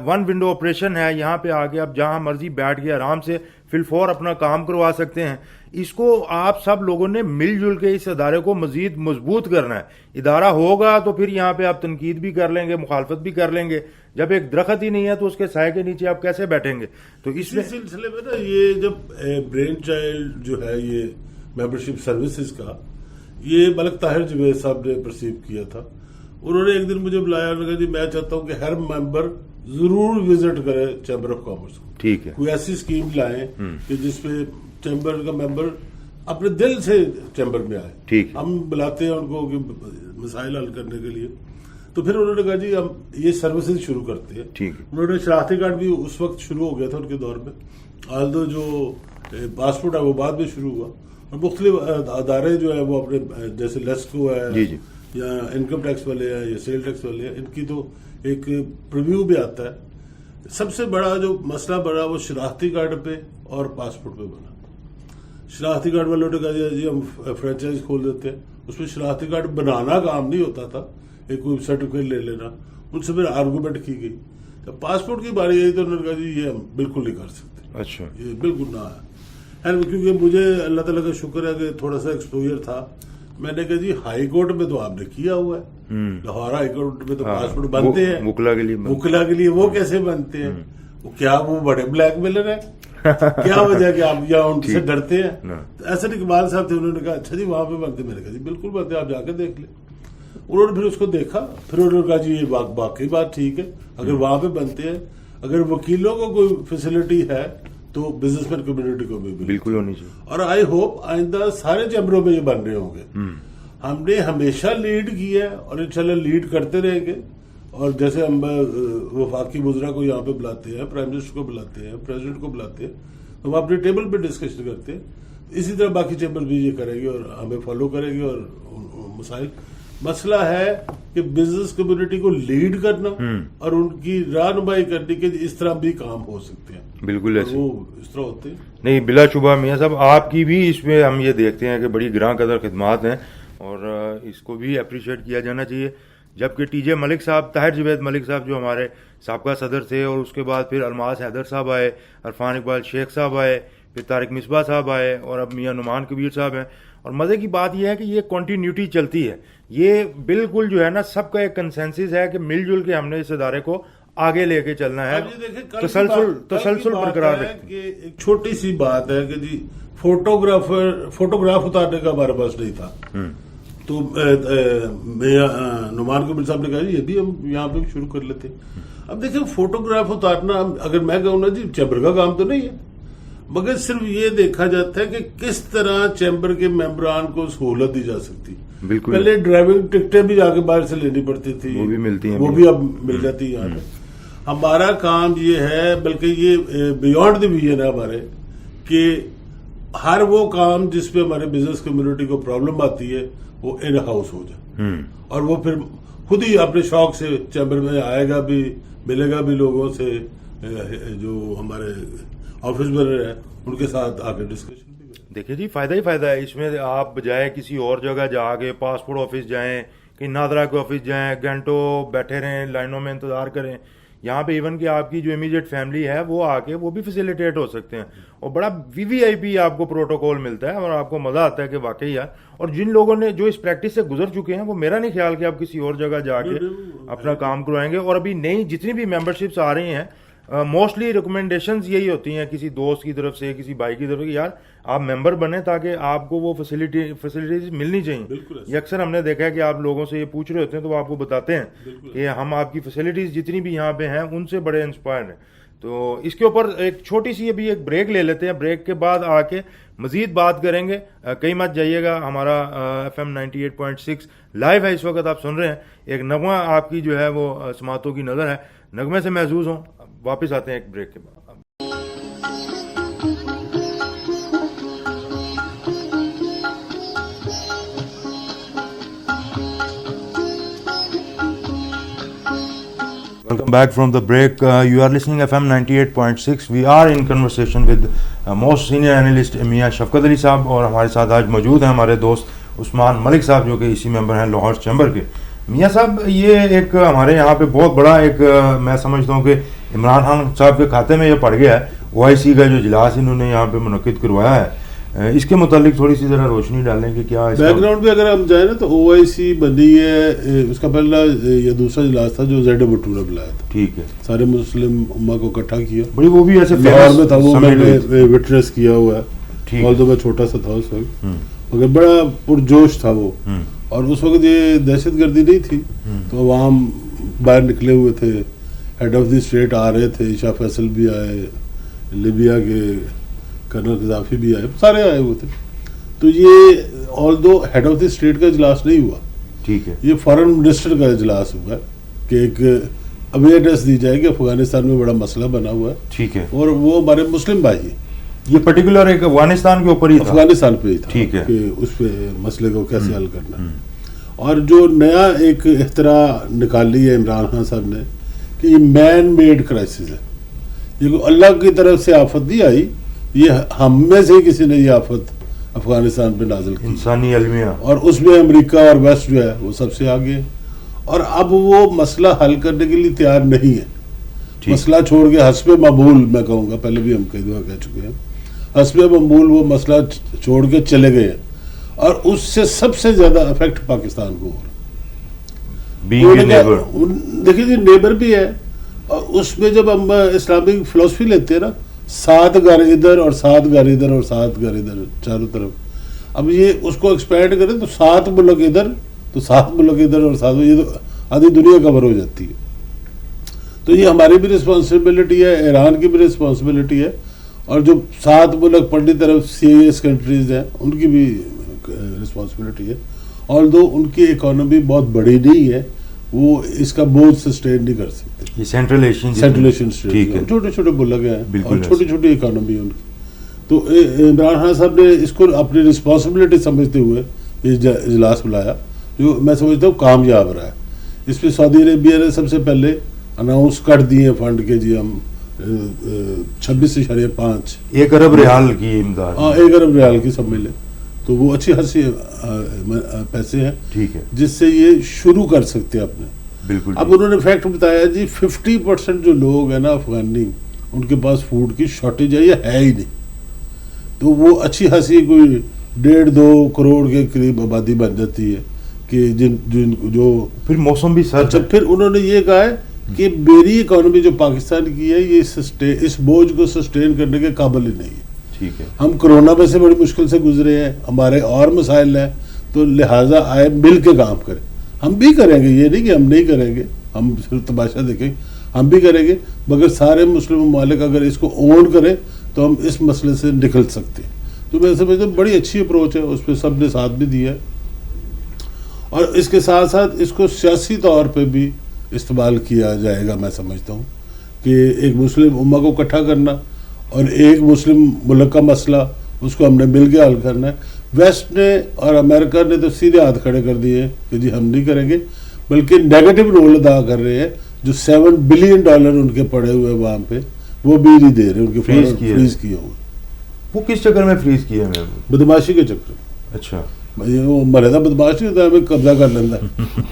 1 ونڈو آپریشن ہے, یہاں پہ آ کے آپ جہاں مرضی بیٹھ کے آرام سے فی الفور اپنا کام کروا سکتے ہیں. اس کو آپ سب لوگوں نے مل جل کے اس ادارے کو مزید مضبوط کرنا ہے. ادارہ ہوگا تو پھر یہاں پہ آپ تنقید بھی کر لیں گے, مخالفت بھی کر لیں گے. جب ایک درخت ہی نہیں ہے تو اس کے سائے کے نیچے آپ کیسے بیٹھیں گے؟ تو اس سلسلے میں نا یہ جب برین چائلڈ جو ہے یہ ممبرشپ سروسز کا, یہ ملک طاہر جوید صاحب نے پرسیو کیا تھا. انہوں نے ایک دن مجھے بلایا, انہوں نے کہا جی میں چاہتا ہوں کہ ہر ممبر ضرور وزٹ کرے چیمبر آف کامرس کو. ٹھیک ہے. کوئی ایسی اسکیم لائیں کہ جس پہ چیمبر کا ممبر اپنے دل سے چیمبر میں آئے. ٹھیک. ہم بلاتے ہیں ان کو کہ مسائل حل کرنے کے لیے. تو پھر انہوں نے کہا جی ہم یہ سروسز شروع کرتے ہیں. ٹھیک. انہوں نے شناختی کارڈ بھی اس وقت شروع ہو گیا تھا ان کے دور میں, آلدو جو پاسپورٹ ہے وہ بعد میں شروع ہوا. اور مختلف ادارے جو ہے وہ اپنے جیسے لیسکو ہے جی جی یا انکم ٹیکس والے ہیں یا سیل ٹیکس والے ہیں, ان کی تو ایک پریویو بھی آتا ہے. سب سے بڑا جو مسئلہ بڑا وہ شناختی کارڈ پہ اور پاسپورٹ پہ بنا. شناختی کارڈ والوں نے کہا جی ہم فرینچائز کھول دیتے ہیں. اس میں شناختی کارڈ بنانا کام نہیں ہوتا تھا, ایک کوئی سرٹیفکیٹ لے لینا. ان سے پھر آرگومنٹ کی گئی. جب پاسپورٹ کی باری آئی تو انہوں نے کہا جی یہ ہم بالکل نہیں کر سکتے. اچھا. یہ بالکل نہ ہے. کیونکہ مجھے اللہ تعالیٰ کا شکر ہے کہ تھوڑا سا ایکسپوجر تھا. میں نے کہا جی ہائی کورٹ میں تو آپ نے کیا ہوا ہے, لاہور ہائی کورٹ میں تو پاسپورٹ بنتے ہیں وکلا کے لیے. وہ کیسے بنتے ہیں؟ کیا وہ بڑے بلیک میلر ہیں؟ کیا وجہ کہ آپ یا ان سے ڈرتے ہیں؟ ایسا اقبال صاحب تھے, انہوں نے کہا اچھا جی وہاں پہ بنتے. میں نے کہا جی بالکل بنتے, آپ جا کے دیکھ لیں. انہوں نے پھر اس کو دیکھا, پھر انہوں نے کہا جی یہ باقی بات ٹھیک ہے, اگر وہاں پہ بنتے ہیں, اگر وکیلوں کو کوئی فیسلٹی ہے تو بزنس مین کمیونٹی کو بھی بالکل ہونی چاہیے. اور آئی ہوپ آئندہ سارے چیمبروں میں یہ بن رہے ہوں گے. ہم نے ہمیشہ لیڈ کیا ہے اور انشاءاللہ لیڈ کرتے رہیں گے. اور جیسے ہم وفاقی وزراء کو یہاں پہ بلاتے ہیں, پرائم منسٹر کو بلاتے ہیں, پریزیڈنٹ کو بلاتے ہیں, ہم اپنے ٹیبل پہ ڈسکشن کرتے ہیں. اسی طرح باقی چیمبر بھی یہ کرے گی اور ہمیں فالو کرے گی. اور مسئلہ ہے کہ بزنس کمیونٹی کو لیڈ کرنا اور ان کی رہنمائی کرنی کہ اس طرح بھی کام ہو سکتے ہیں. بالکل ایسے وہ اس طرح ہوتے ہیں. نہیں بلا شبہ میاں صاحب آپ کی بھی اس میں ہم یہ دیکھتے ہیں کہ بڑی گراں قدر خدمات ہیں اور اس کو بھی اپریشیٹ کیا جانا چاہیے. جبکہ ٹی جے ملک صاحب، طاہر جوید ملک صاحب جو ہمارے سابقہ صدر تھے، اور اس کے بعد پھر الماس حیدر صاحب آئے، عرفان اقبال شیخ صاحب آئے، پھر طارق مصباح صاحب آئے، اور اب میاں نعمان کبیر صاحب ہیں. اور مزے کی بات یہ ہے کہ یہ کنٹینیوٹی چلتی ہے. یہ بالکل جو ہے نا سب کا ایک کنسنسس ہے کہ مل جل کے ہم نے اس ادارے کو آگے لے کے چلنا ہے، تسلسل برقرار رکھیں. ایک چھوٹی سی بات ہے کہ جی فوٹوگراف اتارنے کا ہمارے پاس نہیں تھا، تو نعمان کبیر صاحب نے کہا جی یہ بھی ہم یہاں پہ شروع کر لیتے. اب دیکھیں فوٹوگراف اتارنا اگر میں کہوں نا جی چیمبر کا کام تو نہیں ہے، مگر صرف یہ دیکھا جاتا ہے کہ کس طرح چیمبر کے ممبران کو سہولت دی جا سکتی. بالکل پہلے ڈرائیونگ ٹکٹیں بھی جا کے باہر سے لینی پڑتی تھی، وہ بھی ملتی ہیں، وہ بھی اب مل جاتی ہے یہاں پہ. ہمارا کام یہ ہے، بلکہ یہ بیونڈ دی ویژن ہے ہمارے، کہ ہر وہ کام جس پہ ہمارے بزنس کمیونٹی کو پرابلم آتی ہے وہ ان ہاؤس ہو جائے، اور وہ پھر خود ہی اپنے شوق سے چیمبر میں آئے گا بھی، ملے گا بھی لوگوں سے جو ہمارے آفس میں رہے ان کے ساتھ آ کے ڈسکشن بھی کریں. دیکھیں جی فائدہ ہی فائدہ ہے اس میں. آپ بجائے کسی اور جگہ جا کے پاسپورٹ آفس جائیں، کہیں نادرا کے آفس جائیں، گھنٹوں بیٹھے رہیں، لائنوں میں انتظار کریں، یہاں پہ ایون کہ آپ کی جو امیڈیٹ فیملی ہے وہ آ کے وہ بھی فیسیلیٹیٹ ہو سکتے ہیں، اور بڑا وی آئی پی آپ کو پروٹوکول ملتا ہے اور آپ کو مزہ آتا ہے کہ واقعی یار. اور جن لوگوں نے جو اس پریکٹس سے گزر چکے ہیں وہ میرا نہیں خیال کہ آپ کسی اور جگہ جا کے اپنا کام کروائیں گے. اور ابھی نئی جتنی بھی ممبرشپس آ رہی ہیں موسٹلی ریکمنڈیشنز یہی ہوتی ہیں کسی دوست کی طرف سے، کسی بھائی کی طرف سے، یار آپ ممبر بنیں تاکہ آپ کو وہ فیسلٹیز ملنی چاہیے. یہ اکثر ہم نے دیکھا ہے کہ آپ لوگوں سے یہ پوچھ رہے ہوتے ہیں تو وہ آپ کو بتاتے ہیں کہ ہم آپ کی فیسلٹیز جتنی بھی یہاں پہ ہیں ان سے بڑے انسپائرڈ ہیں. تو اس کے اوپر ایک چھوٹی سی ابھی ایک بریک لے لیتے ہیں، بریک کے بعد آ کے مزید بات کریں گے. کہیں مت جائیے گا، ہمارا FM 98.6 لائیو ہے اس وقت، آپ سن رہے ہیں. ایک نغمہ آپ کی جو ہے وہ سماعتوں کی نظر ہے، نغمے سے محظوظ ہوں. واپس آتے ہیں ایک بریک کے بعد. Welcome back from the break. You are listening FM 98.6. We are in conversation with most senior analyst میاں شفقت علی صاحب، اور ہمارے ساتھ آج موجود ہیں ہمارے دوست عثمان ملک صاحب جو کہ اسی ممبر ہیں لاہور چیمبر کے. میاں صاحب یہ ایک ہمارے یہاں پہ بہت بڑا ایک میں سمجھتا ہوں کہ عمران خان صاحب کے کھاتے میں یہ پڑ گیا ہے. OIC کا جو اجلاس انہوں نے یہاں پہ منعقد کروایا ہے، اس کے متعلق تھوڑی سی ذرا روشنی ڈالیں کہ کیا بیک گراؤنڈ پہ اگر ہم جائیں نا تو OIC بنی ہے، اس کا پہلا یا دوسرا اجلاس تھا جو زیڈ بٹو نے بلایا تھا. ٹھیک ہے، سارے مسلم امہ کو اکٹھا کیا. بڑی وہ بھی ایسے لاہور میں تھا، وہ میں نے وٹنس کیا ہوا ہے، آلدو میں چھوٹا سا تھا اس وقت، مگر بڑا پرجوش تھا وہ. اور اس وقت یہ دہشت گردی نہیں تھی تو عوام باہر نکلے ہوئے تھے، ہیڈ آف دی اسٹیٹ آ رہے تھے، شاہ فیصل بھی آئے، لیبیا کے کرنل قذافی بھی آئے، سارے آئے ہوئے تھے. تو یہ آلدو ہیڈ آف دی اسٹیٹ کا اجلاس نہیں ہوا، ٹھیک ہے، یہ فارن منسٹر کا اجلاس ہوا کہ ایک اویئرنیس دی جائے کہ افغانستان میں بڑا مسئلہ بنا ہوا ہے. ٹھیک ہے، اور وہ ہمارے مسلم بھائی ہیں. یہ پرٹیکولر ایک افغانستان کے اوپر ہی تھا، افغانستان پہ ہی تھا، ٹھیک ہے، کہ اس پہ مسئلے کو کیسے حل کرنا ہے. اور جو نیا ایک اختراع نکالی ہے عمران خان صاحب نے کہ یہ مین میڈ کرائسس ہے، یہ کوئی اللہ کی طرف سے آفت نہیں آئی، یہ ہم میں سے کسی نے یہ آفت افغانستان پہ نازل کی، انسانی المیہ. اور اس میں امریکہ اور ویسٹ جو ہے وہ سب سے آگے، اور اب وہ مسئلہ حل کرنے کے لیے تیار نہیں ہے. مسئلہ چھوڑ کے حسب معمول، میں کہوں گا پہلے بھی ہم کئی دفعہ کہہ چکے ہیں، حسب معمول وہ مسئلہ چھوڑ کے چلے گئے ہیں، اور اس سے سب سے زیادہ افیکٹ پاکستان کو ہو رہا. دیکھیے جی نیبر بھی ہے، اور اس میں جب ہم اسلامک فلسفی لیتے ہیں نا، 7 گھر ادھر اور 7 گھر ادھر اور 7 گھر ادھر چاروں طرف، اب یہ اس کو ایکسپینڈ کریں تو 7 ملک ادھر تو 7 ملک ادھر اور 7، یہ تو آدھی دنیا کور ہو جاتی ہے. تو یہ ہماری بھی رسپانسبلٹی ہے، ایران کی بھی رسپانسبلٹی ہے، اور جو 7 ملک پڑھلی طرف CIS کنٹریز ہیں ان کی بھی رسپانسبلٹی ہے. آلدو ان کی اکانومی بہت بڑی نہیں ہے، وہ اس کا بوجھ سسٹین نہیں کر سکتے. یہ سینٹرل ایشین اسٹیٹ چھوٹے چھوٹے ملک ہیں اور چھوٹی چھوٹی اکانومی ان کی. تو عمران خان صاحب نے اس کو اپنی رسپانسبلٹی سمجھتے ہوئے یہ اجلاس بلایا جو میں سمجھتا ہوں کامیاب رہا ہے. اس پہ سعودی عربیہ نے سب سے پہلے اناؤنس کر دیے فنڈ کے جی ہم 26.5 1 ارب ریال کی امداد. 1 ارب ریال کی سب ملے تو وہ اچھی خاصی پیسے ہیں ٹھیک ہے جس سے یہ شروع کر سکتے ہیں اپنے. بالکل. اب انہوں نے فیکٹ بتایا جی 50% جو لوگ ہیں نا افغانی ان کے پاس فوڈ کی شارٹیج ہے یا ہے ہی نہیں. تو وہ اچھی خاصی کوئی 1.5-2 کروڑ کے قریب آبادی بن جاتی ہے کہ جن جو پھر موسم بھی سر. اچھا پھر انہوں نے یہ کہا ہے کہ میری اکانومی جو پاکستان کی ہے یہ اس بوجھ کو سسٹین کرنے کے قابل ہی نہیں ہے. ٹھیک ہے. ہم کرونا میں سے بڑی مشکل سے گزرے ہیں, ہمارے اور مسائل ہیں, تو لہٰذا آئے مل کے کام کریں. ہم بھی کریں گے, یہ نہیں کہ ہم نہیں کریں گے, ہم صرف تماشا دیکھیں, ہم بھی کریں گے, مگر سارے مسلم ممالک اگر اس کو اون کریں تو ہم اس مسئلے سے نکل سکتے ہیں. تو میں سمجھتا ہوں بڑی اچھی اپروچ ہے, اس پہ سب نے ساتھ بھی دیا ہے. اور اس کے ساتھ ساتھ اس کو سیاسی طور پہ بھی استعمال کیا جائے گا. میں سمجھتا ہوں کہ ایک مسلم امہ کو اکٹھا کرنا اور ایک مسلم ملک کا مسئلہ اس کو ہم نے مل کے حل کرنا ہے. ویسٹ نے اور امریکہ نے تو سیدھے ہاتھ کھڑے کر دیے کہ جی ہم نہیں کریں گے, بلکہ نیگیٹو رول ادا کر رہے ہیں. جو $7 بلین ان کے پڑے ہوئے وہاں پہ وہ بھی نہیں دے رہے, ان کے فریز کیے ہوئے. وہ کس چکر میں فریز کیا ہے؟ بدماشی کے چکر. اچھا وہ مرے گا بدماش نہیں ہوتا, ہمیں قبضہ کر لینا,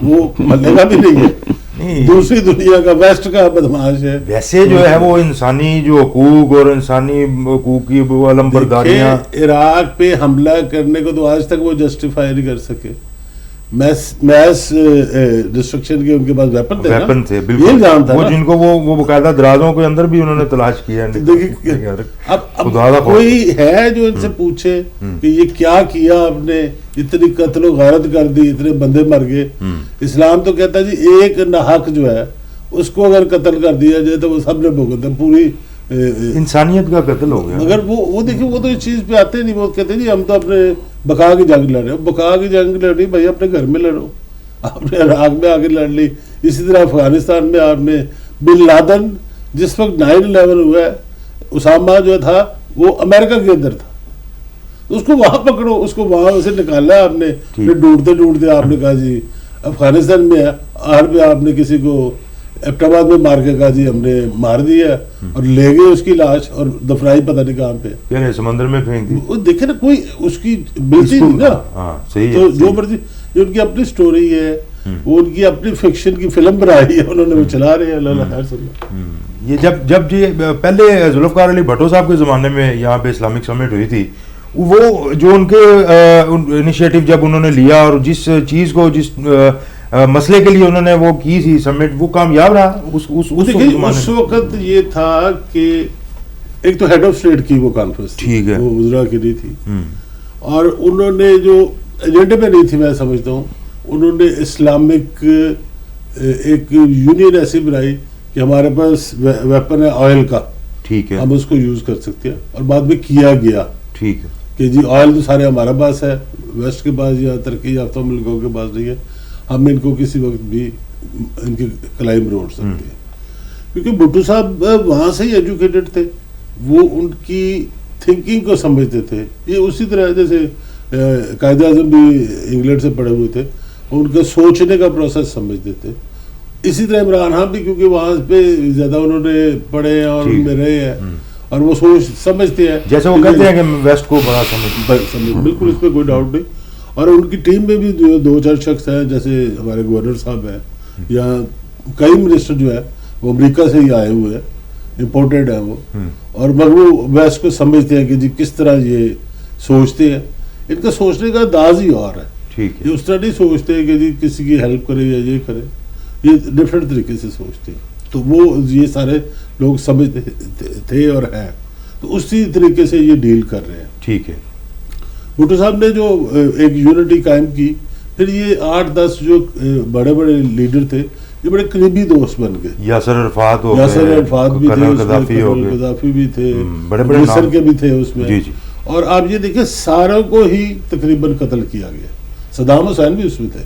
وہ مرنے کا بھی نہیں ہے, دوسری دنیا کا ویسٹ کا بدماش ہے. ویسے جو ہے وہ انسانی جو حقوق اور انسانی حقوق کی علم برداریاں, عراق پہ حملہ کرنے کو تو آج تک وہ جسٹیفائی نہیں کر سکے. میس ڈسٹرکشن کے ان کے پاس ویپن تھے بالکل, وہ جن کو وہ باقاعدہ درازوں کے اندر بھی انہوں نے تلاش کیا. اب کوئی ہے جو ان سے پوچھے کہ یہ کیا آپ نے, اتنی قتل و غارت کر دی, اتنے بندے مر گئے. اسلام تو کہتا ہے جی ایک ناحق جو ہے اس کو اگر قتل کر دیا جائے تو وہ سب نے بھگتنا, پوری انسانیت کا قتل ہو گیا. مگر وہ دیکھیں وہ تو اس چیز پہ آتے نہیں, وہ کہتے ہیں جی ہم تو اپنے بقا کی جنگ لڑ رہے ہیں. بقا کی جنگ لڑ رہی بھائی اپنے گھر میں لڑو, آپ نے عراق میں آ کے لڑ لی. اسی طرح افغانستان میں آپ نے بن لادن, جس وقت 9/11 ہوا ہے, اسامہ جو تھا وہ امریکہ کے اندر تھا, اس کو وہاں پکڑو, اس کو وہاں سے نکالا آپ نے. پھر ڈھونڈتے آپ نے کہا جی افغانستان میں آر پہ آپ نے کسی کو ایبٹ آباد میں مار کے کہا جی ہم نے مار دیا, اور لے گئے اس کی لاش اور دفنائی پتہ نہیں کہاں پہ, یعنی سمندر میں پھینک دی. وہ دیکھیں نا کوئی اس کی ملتی نہیں نا. تو جو مرضی یہ ان کی اپنی سٹوری ہے, وہ ان کی اپنی فکشن کی فلم بنائی ہے, انہوں نے وہ چلا رہے ہیں. اللہ خیر سن. یہ جب پہلے ذوالفقار علی بھٹو صاحب کے زمانے میں یہاں پہ اسلامک سمٹ ہوئی تھی, وہ جو ان کے انیشیٹو جب انہوں نے لیا اور جس چیز کو جس مسئلے کے لیے انہوں نے وہ کی تھی سمٹ, وہ کامیاب رہا. اس وقت یہ تھا کہ ایک تو ہیڈ آف اسٹیٹ کی وہ کانفرنس تھی, وہ وزراء کی نہیں تھی, اور انہوں نے جو ایجنڈے میں نہیں تھی, میں سمجھتا ہوں انہوں نے اسلامک ایک یونین ایسی بنائی کہ ہمارے پاس ویپن ہے آئل کا, ٹھیک ہے, ہم اس کو یوز کر سکتے ہیں. اور بعد میں کیا گیا, ٹھیک ہے, کہ جی آئل تو سارے ہمارے پاس ہے, ویسٹ کے پاس یا ترقی یافتہ ملکوں کے پاس نہیں ہے, ہم ان کو کسی وقت بھی ان کی کلائی میں روڑ سکتے ہیں. کیونکہ بھٹو صاحب وہاں سے ہی ایجوکیٹڈ تھے, وہ ان کی تھنکنگ کو سمجھتے تھے. یہ اسی طرح جیسے قائد اعظم بھی انگلینڈ سے پڑھے ہوئے تھے, ان کا سوچنے کا پروسیس سمجھتے تھے. اسی طرح عمران خان بھی, کیونکہ وہاں پہ زیادہ انہوں نے پڑھے ہیں اور ان میں رہے ہیں, اور وہ سوچ سمجھتے ہیں, جیسے وہ کہتے ہیں کہ ویسٹ کو بڑا سمجھ. بالکل, اس پہ کوئی ڈاؤٹ نہیں. اور ان کی ٹیم میں بھی 2-4 شخص ہیں, جیسے ہمارے گورنر صاحب ہیں, یا کئی منسٹر جو ہے وہ امریکہ سے ہی آئے ہوئے ہیں, امپورٹڈ ہیں وہ, اور مگر وہ ویسٹ کو سمجھتے ہیں کہ جی کس طرح یہ سوچتے ہیں. ان کا سوچنے کا انداز ہی اور ہے, یہ اس طرح نہیں سوچتے ہیں کہ جی کسی کی ہیلپ کرے یا یہ کرے, یہ ڈفرینٹ طریقے سے سوچتے ہیں. تو وہ یہ سارے لوگ سمجھتے تھے اور ہیں, تو اسی طریقے سے یہ ڈیل کر رہے ہیں. ٹھیک ہے. بھٹو صاحب نے جو ایک یونٹی قائم کی, پھر یہ 8-10 جو بڑے بڑے لیڈر تھے یہ بڑے قریبی دوست بن گئے. یاسر عرفات بھی تھے, قذافی بھی تھے, مصر کے بھی تھے اس میں. اور آپ یہ دیکھیں ساروں کو ہی تقریباً قتل کیا گیا. صدام حسین بھی اس میں تھے,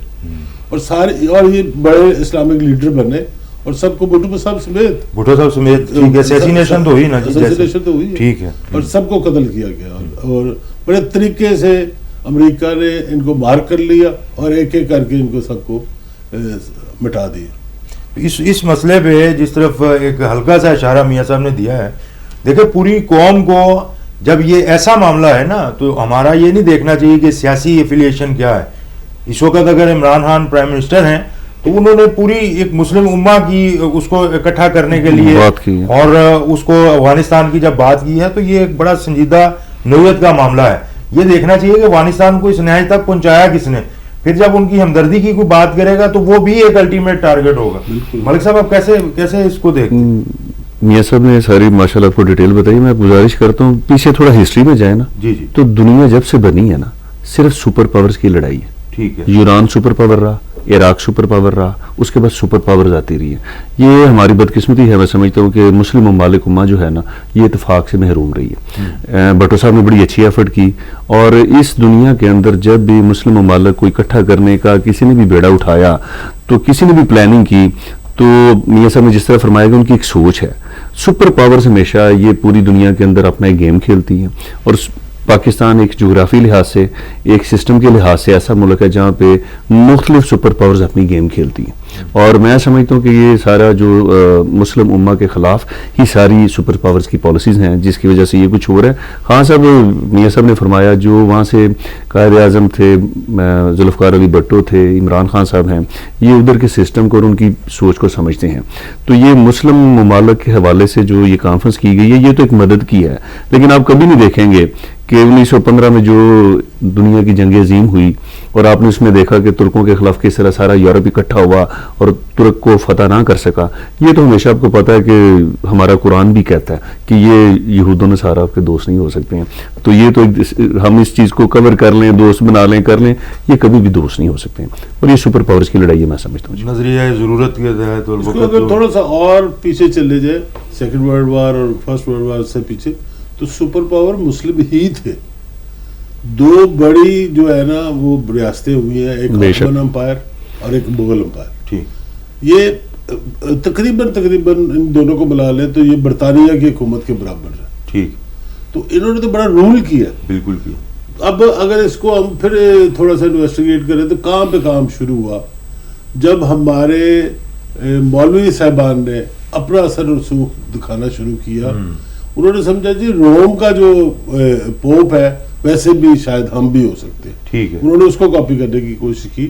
اور سارے, اور یہ بڑے اسلامک لیڈر بنے, اور سب کو بھٹو صاحب سمیت ٹھیک ہے, اسیسینیشن تو ہوئی نا, اسیسینیشن تو ہوئی, ٹھیک ہے, اور سب کو قتل کیا گیا, اور بڑے طریقے سے امریکہ نے ان کو مار کر لیا اور ایک ایک کر کے ان کو سب کو مٹا دیا. اس مسئلے پہ جس طرف ایک ہلکا سا اشارہ میاں صاحب نے دیا ہے, دیکھیں پوری قوم کو جب یہ ایسا معاملہ ہے نا تو ہمارا یہ نہیں دیکھنا چاہیے کہ سیاسی ایفیلیشن کیا ہے. اس وقت اگر عمران خان پرائم منسٹر ہیں تو انہوں نے پوری ایک مسلم امہ کی اس کو اکٹھا کرنے کے لیے اور اس کو افغانستان کی جب بات کی ہے تو یہ ایک بڑا سنجیدہ نوعیت کا معاملہ ہے. یہ دیکھنا چاہیے کہ افغانستان کو اس نہج تک پہنچایا کس نے, پھر جب ان کی ہمدردی کی کوئی بات کرے گا تو وہ بھی ایک الٹیمیٹ ٹارگٹ ہوگا. ملک صاحب آپ کیسے اس کو دیکھتے ہیں؟ میاں صاحب نے ساری ماشاءاللہ آپ کو ڈیٹیل بتائی. میں گزارش کرتا ہوں پیچھے تھوڑا ہسٹری میں جائے نا, جی جی, تو دنیا جب سے بنی ہے نا صرف سپر پاورز کی لڑائی ہے. ٹھیک ہے, یونان سپر پاور رہا, عراق سپر پاور رہا, اس کے بعد سپر پاورز آتی رہی ہیں. یہ ہماری بدقسمتی ہے, میں سمجھتا ہوں کہ مسلم ممالک امہ جو ہے نا یہ اتفاق سے محروم رہی ہے. بھٹو صاحب نے بڑی اچھی ایفرٹ کی, اور اس دنیا کے اندر جب بھی مسلم ممالک کو اکٹھا کرنے کا کسی نے بھی بیڑا اٹھایا تو کسی نے بھی پلاننگ کی, تو میاں صاحب نے جس طرح فرمایا کہ ان کی ایک سوچ ہے. سپر پاورز ہمیشہ یہ پوری دنیا کے اندر اپنا ایک گیم کھیلتی ہیں, اور پاکستان ایک جغرافی لحاظ سے, ایک سسٹم کے لحاظ سے ایسا ملک ہے جہاں پہ مختلف سپر پاورز اپنی گیم کھیلتی ہیں. اور میں سمجھتا ہوں کہ یہ سارا جو مسلم امہ کے خلاف ہی ساری سپر پاورز کی پالیسیز ہیں جس کی وجہ سے یہ کچھ ہو رہا ہے. خان صاحب, میاں صاحب نے فرمایا جو وہاں سے قائد اعظم تھے, ذوالفقار علی بھٹو تھے, عمران خان صاحب ہیں, یہ ادھر کے سسٹم کو اور ان کی سوچ کو سمجھتے ہیں. تو یہ مسلم ممالک کے حوالے سے جو یہ کانفرنس کی گئی ہے یہ تو ایک مدد کی ہے, لیکن آپ کبھی نہیں دیکھیں گے کہ 1915 میں جو دنیا کی جنگ عظیم ہوئی اور آپ نے اس میں دیکھا کہ ترکوں کے خلاف کس طرح سارا یورپ اکٹھا ہوا اور ترک کو فتح نہ کر سکا. یہ تو ہمیشہ آپ کو پتا ہے کہ ہمارا قرآن بھی کہتا ہے کہ یہ یہود و نصارہ آپ کے دوست نہیں ہو سکتے ہیں. تو یہ تو ہم اس چیز کو کور کر لیں, دوست بنا لیں, کر لیں, یہ کبھی بھی دوست نہیں ہو سکتے ہیں. اور یہ سپر پاورز کی لڑائی ہے, میں سمجھتا ہوں نظریہ ضرورت کے تحت. اگر تھوڑا سا اور پیچھے چلے جائے, سیکنڈ ورلڈ وار اور فرسٹ ورلڈ وار سے پیچھے, تو سپر پاور مسلم ہی تھے. دو بڑی جو ہے نا وہ ریاستیں ہوئی ہیں, ایک عثمانی امپائر اور ایک مغل امپائر. ٹھیک, یہ تقریباً ان دونوں کو ملا لیں تو یہ برطانیہ کی حکومت کے برابر ہے. ٹھیک, تو انہوں نے تو بڑا رول کیا, بالکل کیا. اب اگر اس کو ہم پھر تھوڑا سا انویسٹیگیٹ کریں تو کہاں پہ کام شروع ہوا, جب ہمارے مولوی صاحبان نے اپنا اثر رسوخ دکھانا شروع کیا. انہوں نے سمجھا جی روم کا جو پوپ ہے ویسے بھی شاید ہم بھی ہو سکتے ہیں. ٹھیک ہے, انہوں نے اس کو کاپی کرنے کی کوشش کی,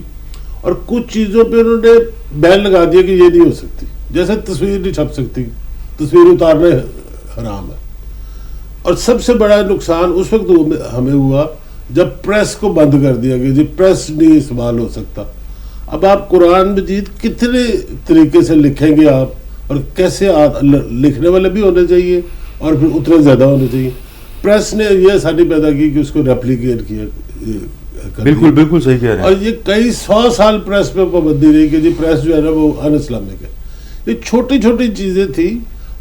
اور کچھ چیزوں پہ انہوں نے بین لگا دیا کہ یہ نہیں ہو سکتی. جیسے تصویر نہیں چھپ سکتی, تصویر اتارنا حرام ہے. اور سب سے بڑا نقصان اس وقت ہمیں ہوا جب پریس کو بند کر دیا گیا, جی پریس نہیں استعمال ہو سکتا. اب آپ قرآن مجید کتنے طریقے سے لکھیں گے آپ, اور کیسے لکھنے والے بھی ہونے چاہیے اور پھر اتنے زیادہ ہونے چاہیے. پریس نے یہ آسانی پیدا کی کہ اس کو ریپلیکیٹ کیا. بالکل صحیح کہہ رہے ہیں. اور یہ کئی 100 سال پریس پہ پابندی رہی کہ جی پریس جو ہے نا وہ ان اسلامک ہے. یہ چھوٹی چھوٹی چیزیں تھیں,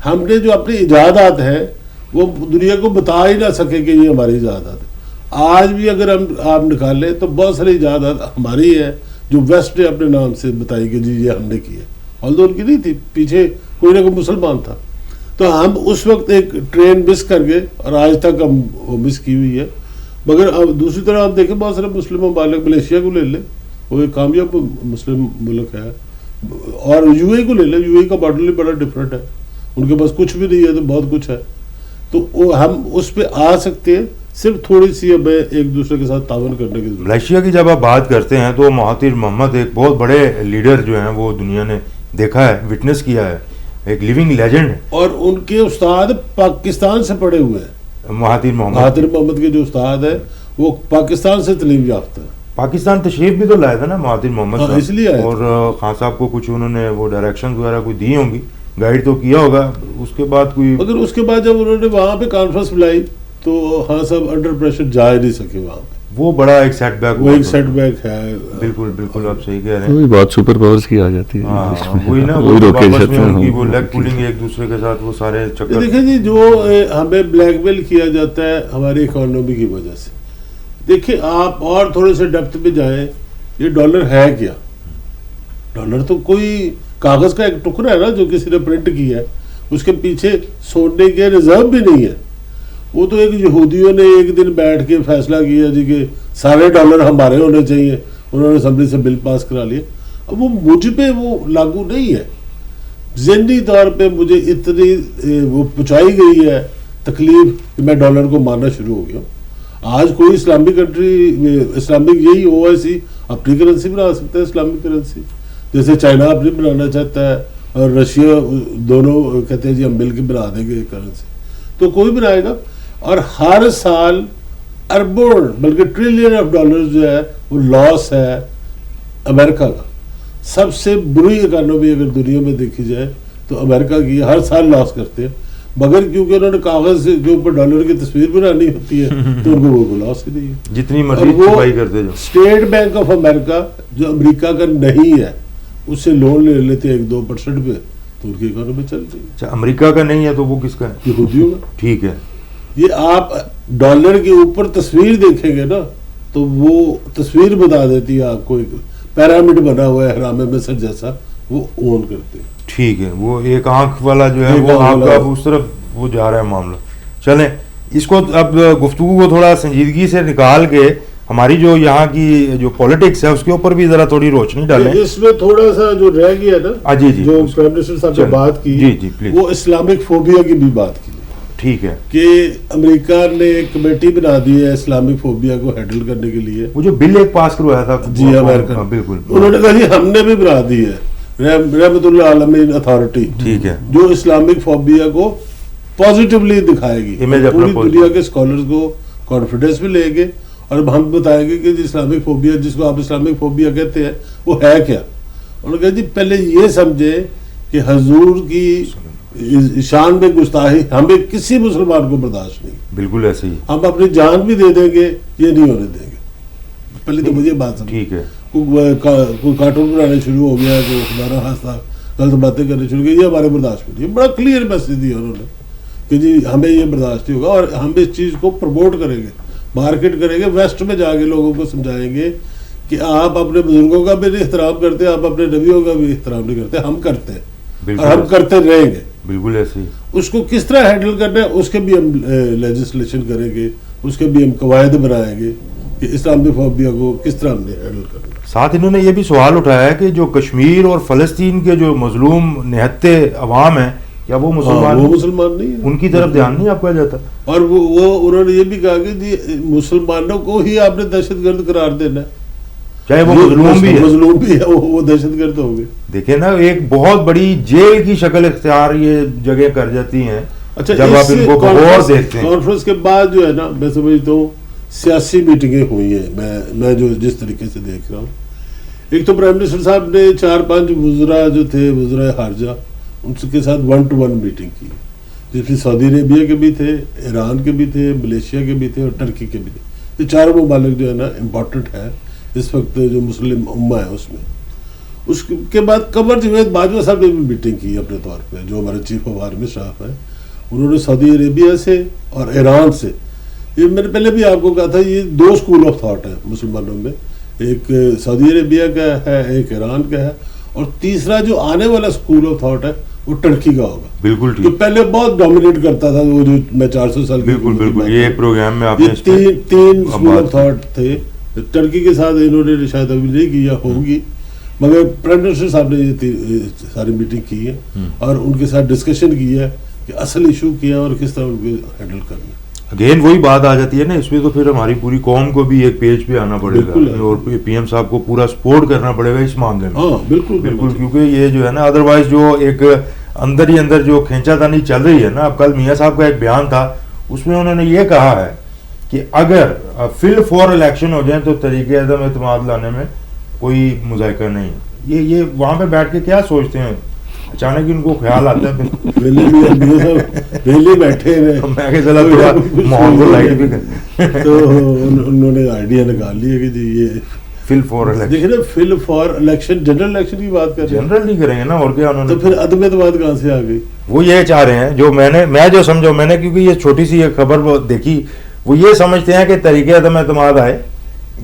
ہم نے جو اپنی ایجادات ہیں وہ دنیا کو بتا ہی نہ سکے کہ یہ ہماری ایجادات ہے. آج بھی اگر آپ نکالیں تو بہت ساری ایجادات ہماری ہے جو ویسٹ نے اپنے نام سے بتائی کہ جی یہ ہم نے کی ہے, although ان کی نہیں تھی, پیچھے کوئی نہ کوئی مسلمان تھا. تو ہم اس وقت ایک ٹرین مس کر گئے اور آج تک ہم وہ مس کی ہوئی ہے. مگر اب دوسری طرف آپ دیکھیں بہت سارے مسلم ممالک, ملیشیا کو لے لیں, وہ ایک کامیاب مسلم ملک ہے, اور یو اے کو لے لیں, یو اے کا ماڈل بھی بڑا ڈفرینٹ ہے, ان کے پاس کچھ بھی نہیں ہے تو بہت کچھ ہے. تو ہم اس پہ آ سکتے ہیں, صرف تھوڑی سی ہمیں ایک دوسرے کے ساتھ تعاون کرنے کی ضرورت. ملیشیا کی جب آپ بات کرتے ہیں تو مہاتیر محمد ایک بہت بڑے لیڈر جو ہیں وہ دنیا نے دیکھا ہے, وٹنس کیا ہے, ایک لیونگ لیجنڈ ہے. اور ان کے استاد پاکستان سے پڑھے ہوئے ہیں. مہاتیر محمد کے جو استاد ہے وہ پاکستان سے تعلیم یافتہ ہے. پاکستان تشریف بھی تو لائے تھا نا مہاتیر محمد صاحب, اس لیے اور خان صاحب کو کچھ انہوں نے وہ ڈائریکشن وغیرہ کوئی دی ہوں گی, گائیڈ تو کیا ہوگا. اس کے بعد کوئی, مگر اس کے بعد جب انہوں نے وہاں پہ کانفرنس بلائی تو خان صاحب انڈر پریشر جا ہی نہیں سکے وہاں پہ. وہ بڑا ایک سیٹ بیک, وہ ایک سیٹ بیک ہے. بالکل آپ صحیح کہہ رہے ہیں. وہی بات سپر پاورز کی آ جاتی ہے, وہی نا, وہ لیگ پولنگ ایک دوسرے کے ساتھ وہ سارے چکر. دیکھیں جی جو ہمیں بلیک میل کیا جاتا ہے ہماری اکانومی کی وجہ سے. دیکھیں آپ اور تھوڑے سے ڈیپتھ پہ جائیں, یہ ڈالر ہے کیا؟ ڈالر تو کوئی کاغذ کا ایک ٹکڑا ہے نا جو کسی نے پرنٹ کیا ہے, اس کے پیچھے سونے کے ریزرو بھی نہیں ہے. وہ تو ایک یہودیوں نے ایک دن بیٹھ کے فیصلہ کیا جی کہ سارے ڈالر ہمارے ہونے چاہیے, انہوں نے اسمبلی سے بل پاس کرا لیا. اب وہ مجھ پہ وہ لاگو نہیں ہے. ذہنی طور پہ مجھے اتنی وہ پہنچائی گئی ہے تکلیف کہ میں ڈالر کو ماننا شروع ہو گیا. آج کوئی اسلامک کنٹری, اسلامک یہی OIC اپنی کرنسی بنا سکتا ہے, اسلامک کرنسی, جیسے چائنا اپنی بنانا چاہتا ہے اور رشیا, دونوں کہتے ہیں جی ہم مل کے بنا دیں گے کرنسی, تو کوئی بنائے گا. اور ہر سال اربوں بلکہ ٹریلین آف ڈالر جو ہے وہ لاس ہے امریکہ کا. سب سے بری اکانومی اگر دنیا میں دیکھی جائے تو امریکہ کی, ہر سال لاس کرتے ہیں, مگر کیونکہ انہوں نے کاغذ کے اوپر ڈالر کی تصویر بنانی ہوتی ہے تو ان کو وہ لاس ہی نہیں ہے. جتنی مرضی چھپائی کرتے جو. اسٹیٹ بینک آف امریکہ جو امریکہ کا نہیں ہے اس سے لون لے لیتے 1-2% پہ, تو ان کی اکانومی چلتی ہے. اچھا, امریکہ کا نہیں ہے تو وہ کس کا ہے؟ یہودیوں کا. ٹھیک ہے. یہ آپ ڈالر کے اوپر تصویر دیکھیں گے نا تو وہ تصویر بتا دیتی ہے آپ کو, ایک پیرامڈ بنا ہوا ہے حرام مصر جیسا, وہ اون کرتے ہیں. ٹھیک ہے, وہ ایک آنکھ والا جو ہے وہ آپ کا اس طرف وہ جا رہا ہے معاملہ. چلیں اس کو اب گفتگو کو تھوڑا سنجیدگی سے نکال کے ہماری جو یہاں کی جو پولیٹکس ہے اس کے اوپر بھی ذرا تھوڑی روشنی ڈالیں. اس میں تھوڑا سا جو رہ گیا نا جی جی, جو پرائم منسٹر صاحب نے بات کی, جی جی پلیز, وہ اسلامک فوبیا کی بھی بات کی. ٹھیک ہے, کہ امریکہ نے ایک کمیٹی بنا دی ہے اسلامک فوبیا کو ہینڈل کرنے کے لیے. وہ جو بل ایک پاس کروایا تھا جی امریکہ, بالکل, انہوں نے کہا جی ہم نے بھی بنا دی ہے رحمت اللہ عالمین اتھارٹی, ٹھیک ہے, جو اسلامک فوبیا کو پازیٹیولی دکھائے گی, پوری دنیا کے اسکالرز کو کانفیڈنس میں لے گے اور ہم بتائیں گے کہ اسلامک فوبیا جس کو آپ اسلامک فوبیا کہتے ہیں وہ ہے کیا. انہوں نے کہا جی پہلے یہ سمجھے کہ حضور کی شان میں گستاخی ہمیں کسی مسلمان کو برداشت نہیں. بالکل ایسے ہی, ہم اپنی جان بھی دے دیں گے, یہ نہیں ہونے دیں گے. پہلے تو مجھے بات سمجھ. ٹھیک ہے, کوئی کارٹون بنانے شروع ہو گیا, جو ہمارا ہنستا غلط باتیں کرنے شروع کی, یہ ہمارے برداشت میں نہیں. بڑا کلیئر میسج دیا انہوں نے کہ جی ہمیں یہ برداشت نہیں ہوگا, اور ہم اس چیز کو پروموٹ کریں گے, مارکیٹ کریں گے, ویسٹ میں جا کے لوگوں کو سمجھائیں گے کہ آپ اپنے بزرگوں کا بھی نہیں احترام کرتے, آپ اپنے نبیوں کا بھی احترام نہیں کرتے. ہم کرتے ہیں اور ہم کرتے رہیں گے. بالکل ایسے ہی. اس کو کس طرح ہینڈل کرنا ہے اس کے بھی ہم لیجسلیشن کریں گے, اس کے بھی ہم قواعد بنائیں گے کہ اسلامی فوبیا کو کس طرح ہم نے ہینڈل کرنا. ساتھ انہوں نے یہ بھی سوال اٹھایا ہے کہ جو کشمیر اور فلسطین کے جو مظلوم نہتے عوام ہیں کیا وہ مسلمان نہیں ہیں, ان کی طرف دھیان نہیں آپ کا جاتا. اور وہ انہوں نے یہ بھی کہا کہ جی مسلمانوں کو ہی آپ نے دہشت گرد قرار دینا ہے, چاہے وہ مظلوم بھی ہے وہ دہشت گرد ہو گئے. دیکھیں نا, ایک بہت بڑی جیل کی شکل اختیار یہ جگہ کر جاتی ہیں. اچھا, جب آپ ان کو غور دیکھتے ہیں کانفرنس کے بعد جو ہے نا, میں سمجھتا ہوں سیاسی میٹنگیں ہوئی ہیں. میں جو جس طریقے سے دیکھ رہا ہوں, ایک تو پرائم منسٹر صاحب نے 4-5 وزراء جو تھے, وزراء خارجہ, ان کے ساتھ 1-to-1 میٹنگ کی, جس میں سعودی عربیہ کے بھی تھے, ایران کے بھی تھے, ملیشیا کے بھی تھے اور ٹرکی کے بھی تھے. یہ چاروں ممالک جو ہے نا امپورٹنٹ ہے اس وقت جو مسلم امہ ہے اس میں. اس کے بعد قمر جاوید باجوہ صاحب نے بھی میٹنگ کی اپنے طور پہ, جو ہمارے چیف آف آرمی اسٹاف ہے. انہوں نے سعودی عربیہ سے اور ایران سے, یہ میں نے پہلے بھی آپ کو کہا تھا, یہ 2 اسکول آف تھاٹ ہیں مسلمانوں میں, ایک سعودی عربیہ کا ہے, ایک ایران کا ہے, اور تیسرا جو آنے والا اسکول آف تھاٹ ہے وہ ٹرکی کا ہوگا. بالکل جو پہلے بہت ڈومینیٹ کرتا تھا, وہ جو میں 400 سال بالکل یہ پروگرام میں آپ نے 3 اسکول آف تھاٹ تھے. ٹرکی کے ساتھ انہوں نے شاید ابھی نہیں کیا ہوگی, مگر پرائم منسٹر صاحب نے یہ ساری میٹنگ کی ہے اور ان کے ساتھ ڈسکشن کی ہے کہ اصل ایشو کیا ہے اور کس طرح ان کو ہینڈل کرنا. اگین وہی بات آ جاتی ہے نا, اس میں تو پھر ہماری پوری قوم کو بھی ایک پیج پہ آنا پڑے گا اور پی ایم صاحب کو پورا سپورٹ کرنا پڑے گا اس معاملے میں. ہاں بالکل بالکل, کیونکہ یہ جو ہے نا ادروائز جو ایک اندر ہی اندر جو کھینچا تانی چل رہی ہے نا. اب کل میاں صاحب کا ایک بیان تھا, اس میں انہوں نے یہ کہا ہے کہ اگر فل فور الیکشن ہو جائیں تو طریقے عدم اعتماد لانے میں کوئی مذائقہ نہیں ہے. یہ وہاں پہ بیٹھ کے کیا سوچتے ہیں, اچانک ان کو خیال آتا ہے بیٹھے تو انہوں نے آئیڈیا نکال لیا کہ جی یہ فل فور الیکشن جنرل الیکشن کی بات کر رہے ہیں, جنرل نہیں کریں گے نا, اور کیا انہوں نے, تو پھر عدم اعتماد کہاں سے آ گئی. وہ یہ چاہ رہے ہیں, جو میں جو سمجھا میں نے, کیونکہ یہ چھوٹی سی ایک خبر دیکھی, وہ یہ سمجھتے ہیں کہ طریقے عدم اعتماد آئے,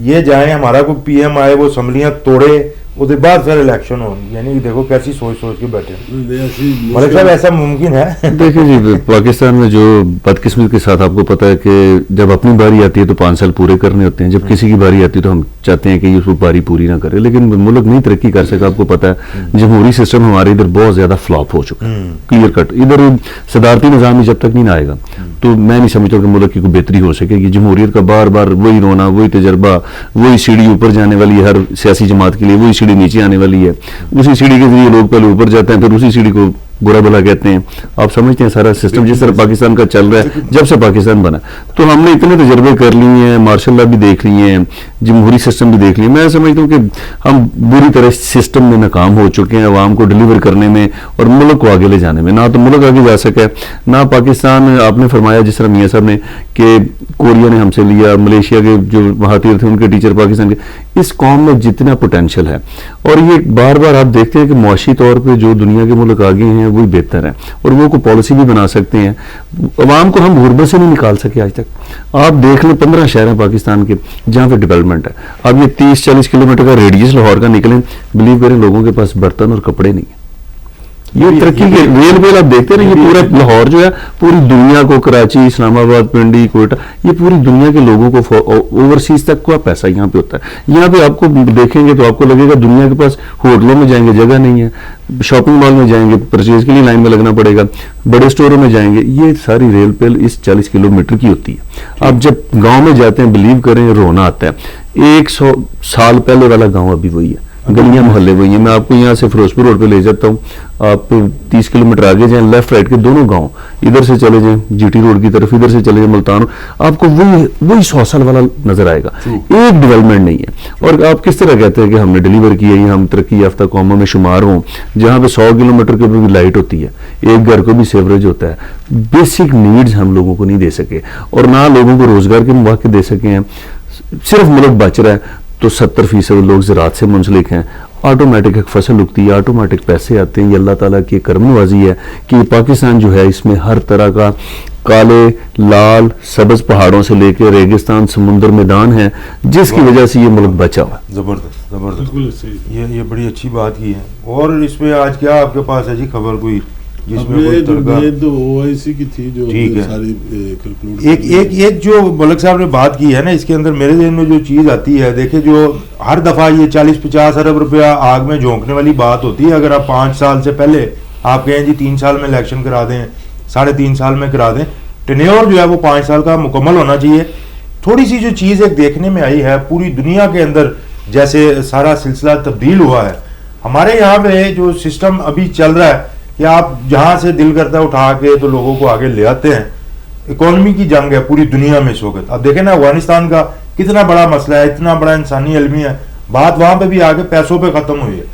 یہ جائیں, ہمارا کوئی پی ایم آئے, وہ اسمبلیاں توڑے, اس کے بعد پھر الیکشن ہو. یعنی دیکھو کیسی سوچ کے بیٹھے ملک صاحب, ایسا ممکن ہے؟ دیکھیں جی, پاکستان میں جو بدقسمتی کے ساتھ آپ کو پتا ہے کہ جب اپنی باری آتی ہے تو 5 سال پورے کرنے ہوتے ہیں, جب کسی کی باری آتی ہے تو ہم چاہتے ہیں کہ یہ باری پوری نہ کرے. لیکن ملک نہیں ترقی کر سکا. آپ کو پتا ہے جمہوری سسٹم ہمارے ادھر بہت زیادہ فلاپ ہو چکا ہے, کلیئر کٹ. ادھر صدارتی نظام جب تک نہیں آئے گا تو میں نہیں سمجھتا کہ ملک کی کوئی بہتری ہو سکے گی. جمہوریت کا بار بار وہی رونا, وہی تجربہ, وہی سیڑھی اوپر جانے والی ہے ہر سیاسی جماعت کے لیے, وہی سیڑھی نیچے آنے والی ہے. اسی سیڑھی کے ذریعے لوگ پہلے اوپر جاتے ہیں, پھر اسی سیڑھی کو برا بھلا کہتے ہیں. آپ سمجھتے ہیں سارا سسٹم جس طرح پاکستان کا چل رہا ہے جب سے پاکستان بنا, تو ہم نے اتنے تجربے کر لیے ہیں, مارشل لا بھی دیکھ لیے ہیں, جمہوری سسٹم بھی دیکھ لیے. میں سمجھتا ہوں کہ ہم بری طرح سسٹم میں ناکام ہو چکے ہیں عوام کو ڈلیور کرنے میں اور ملک کو آگے لے جانے میں. نہ تو ملک آگے جا سکے, نہ پاکستان. آپ نے فرمایا جس طرح میاں صاحب نے کہ کوریا نے ہم سے لیا, ملیشیا کے جو مہاتیر تھے ان کے ٹیچر پاکستان کے. اس قوم میں جتنا پوٹینشیل ہے, اور یہ بار بار آپ دیکھتے ہیں کہ معاشی طور پہ جو دنیا کے ملک آگے ہیں وہی بہتر ہیں, اور وہ کو پالیسی بھی بنا سکتے ہیں. عوام کو ہم غربت سے نہیں نکال سکے آج تک. آپ دیکھ لیں 15 شہر ہیں پاکستان کے جہاں پہ ڈیولپمنٹ ہے. اب یہ 30-40 کلومیٹر کا ریڈیس لاہور کا نکلیں, بلیو کریں لوگوں کے پاس برتن اور کپڑے نہیں ہیں. یہ ترقی کے ریل ویل آپ دیکھتے ہیں نا, یہ پورا لاہور جو ہے پوری دنیا کو, کراچی, اسلام آباد, پنڈی, کوئٹہ, یہ پوری دنیا کے لوگوں کو اوورسیز تک کا پیسہ یہاں پہ ہوتا ہے. یہاں پہ آپ کو دیکھیں گے تو آپ کو لگے گا دنیا کے پاس ہوٹلوں میں جائیں گے جگہ نہیں ہے, شاپنگ مال میں جائیں گے پرچیز کے لیے لائن میں لگنا پڑے گا, بڑے اسٹوروں میں جائیں گے. یہ ساری ریل پیل اس 40 کلومیٹر کی ہوتی ہے. آپ جب گاؤں میں جاتے ہیں بلیو کریں رونا آتا ہے. 100 سال پہلے والا گاؤں ابھی وہی ہے, گلیاں محلے وہی ہیں. میں آپ کو یہاں سے فیروزپور روڈ پہ لے جاتا ہوں, آپ 30 کلومیٹر آگے جائیں, لیفٹ رائٹ کے دونوں گاؤں, ادھر سے چلے جائیں جی ٹی روڈ کی طرف, ادھر سے چلے جائیں ملتان, آپ کو وہی 100 سال والا نظر آئے گا. ایک ڈیولپمنٹ نہیں ہے. اور آپ کس طرح کہتے ہیں کہ ہم نے ڈیلیور کیا ہے, ہم ترقی یافتہ قوموں میں شمار ہوں جہاں پہ 100 کلومیٹر کے بھی لائٹ ہوتی ہے, ایک گھر کو بھی سیوریج ہوتا ہے. بیسک نیڈز ہم لوگوں کو نہیں دے سکے, اور نہ لوگوں کو روزگار کے مواقع دے سکے ہیں. صرف ملک بچ رہا ہے تو 70% لوگ زراعت سے منسلک ہیں. آٹومیٹک ایک فصل اگتی ہے, آٹومیٹک پیسے آتے ہیں. یہ اللہ تعالیٰ کی کرم نوازی ہے کہ پاکستان جو ہے اس میں ہر طرح کا کالے, لال, سبز پہاڑوں سے لے کے ریگستان, سمندر, میدان ہے, جس کی وجہ سے یہ ملک بچا ہوا. زبردست زبردست, یہ بڑی اچھی بات کی ہے. اور اس میں آج کیا آپ کے پاس ہے جی خبر کوئی جس میں کوئی تو OIC کی تھی جو ساری ایک جو ملک صاحب نے بات کی ہے نا, اس کے اندر میرے ذہن میں جو چیز آتی ہے, دیکھیں جو ہر دفعہ یہ 40-50 ارب روپیہ آگ میں جھونکنے والی بات ہوتی ہے. اگر آپ 5 سال سے پہلے آپ کہیں جی 3 سال میں الیکشن کرا دیں, 3.5 سال میں کرا دیں, ٹینیور جو ہے وہ 5 سال کا مکمل ہونا چاہیے. تھوڑی سی جو چیز ایک دیکھنے میں آئی ہے پوری دنیا کے اندر, جیسے سارا سلسلہ تبدیل ہوا ہے. ہمارے یہاں پہ جو سسٹم ابھی چل رہا ہے کہ آپ جہاں سے دل کرتا ہے اٹھا کے تو لوگوں کو آگے لے آتے ہیں. اکانومی کی جنگ ہے پوری دنیا میں اس وقت. اب دیکھیں نا افغانستان کا کتنا بڑا مسئلہ ہے, اتنا بڑا انسانی المیہ ہے, بات وہاں پہ بھی آگے پیسوں پہ ختم ہوئی ہے.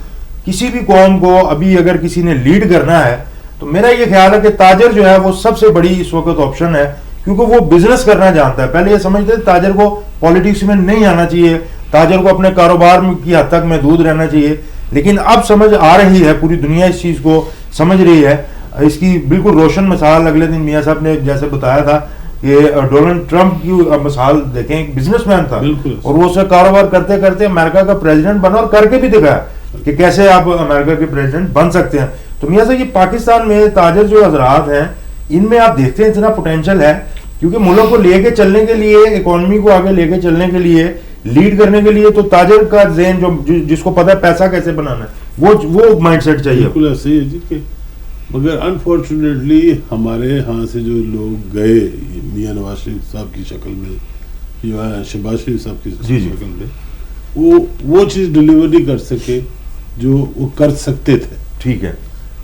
کسی بھی قوم کو ابھی اگر کسی نے لیڈ کرنا ہے تو میرا یہ خیال ہے کہ تاجر جو ہے وہ سب سے بڑی اس وقت آپشن ہے, کیونکہ وہ بزنس کرنا جانتا ہے. پہلے یہ سمجھتے تھے تاجر کو پالیٹکس میں نہیں آنا چاہیے, تاجر کو اپنے کاروبار کی حد تک محدود رہنا چاہیے. لیکن اب سمجھ آ رہی ہے, پوری دنیا اس چیز کو سمجھ رہی ہے. اس کی بالکل روشن مثال اگلے دن میاں صاحب نے جیسے بتایا تھا کہ ڈونلڈ ٹرمپ کی مثال دیکھیں, ایک بزنس مین تھا اور وہ اسے کاروبار کرتے کرتے امریکہ کا پریزیڈنٹ بنا, اور کر کے بھی دکھایا کہ کیسے آپ امریکہ کے پریزیڈنٹ بن سکتے ہیں. تو میاں صاحب یہ پاکستان میں تاجر جو حضرات ہیں ان میں آپ دیکھتے ہیں اتنا پوٹینشیل ہے, کیونکہ ملک کو لے کے چلنے کے لیے, اکانومی کو آگے لے کے چلنے کے لیے, لیڈ کرنے کے لیے تو تاجر کا ذہن جو جس کو پتہ ہے پیسہ کیسے بنانا ہے وہ مائنڈ سیٹ چاہیے. بالکل ایسے ہی ہے جی. کہ مگر انفارچونیٹلی ہمارے ہاں سے جو لوگ گئے میاں نواز شریف صاحب کی شکل میں یا شہباز شریف صاحب کی شکل میں وہ چیز ڈلیور نہیں کر سکے جو وہ کر سکتے تھے. ٹھیک ہے,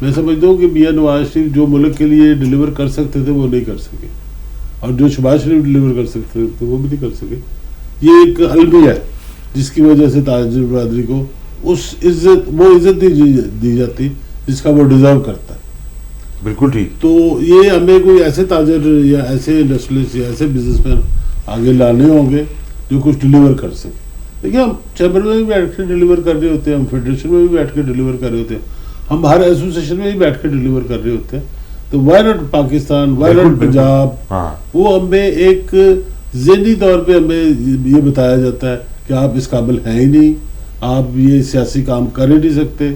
میں سمجھتا ہوں کہ میاں نواز شریف جو ملک کے لیے ڈلیور کر سکتے تھے وہ نہیں کر سکے, اور جو شہباز شریف ڈلیور کر سکتے تھے وہ بھی نہیں کر سکے. یہ ایک المیہ ہے جس کی وجہ سے تاجر برادری کو اس عزت دی جاتی جس کا وہ ڈیزرو کرتا ہے. بالکل ٹھیک. تو یہ ہمیں کوئی ایسے تاجر یا ایسے انڈسٹریلسٹ یا ایسے بزنس مین آگے لانے ہوں گے جو کچھ ڈلیور کر سکے. دیکھیے ہم چیمبر میں بھی بیٹھ کے ڈلیور کر رہے ہوتے ہیں, ہم فیڈریشن میں بھی بیٹھ کے ڈلیور کر رہے ہوتے ہیں, ہم ہر ایسوسیشن میں بھی بیٹھ کے ڈلیور کر رہے ہوتے ہیں. تو why not Pakistan, why not Punjab, وہ ہمیں ایک ذہنی طور پہ ہمیں یہ بتایا جاتا ہے کہ آپ اس قابل ہیں ہی نہیں, آپ یہ سیاسی کام کر ہی نہیں سکتے،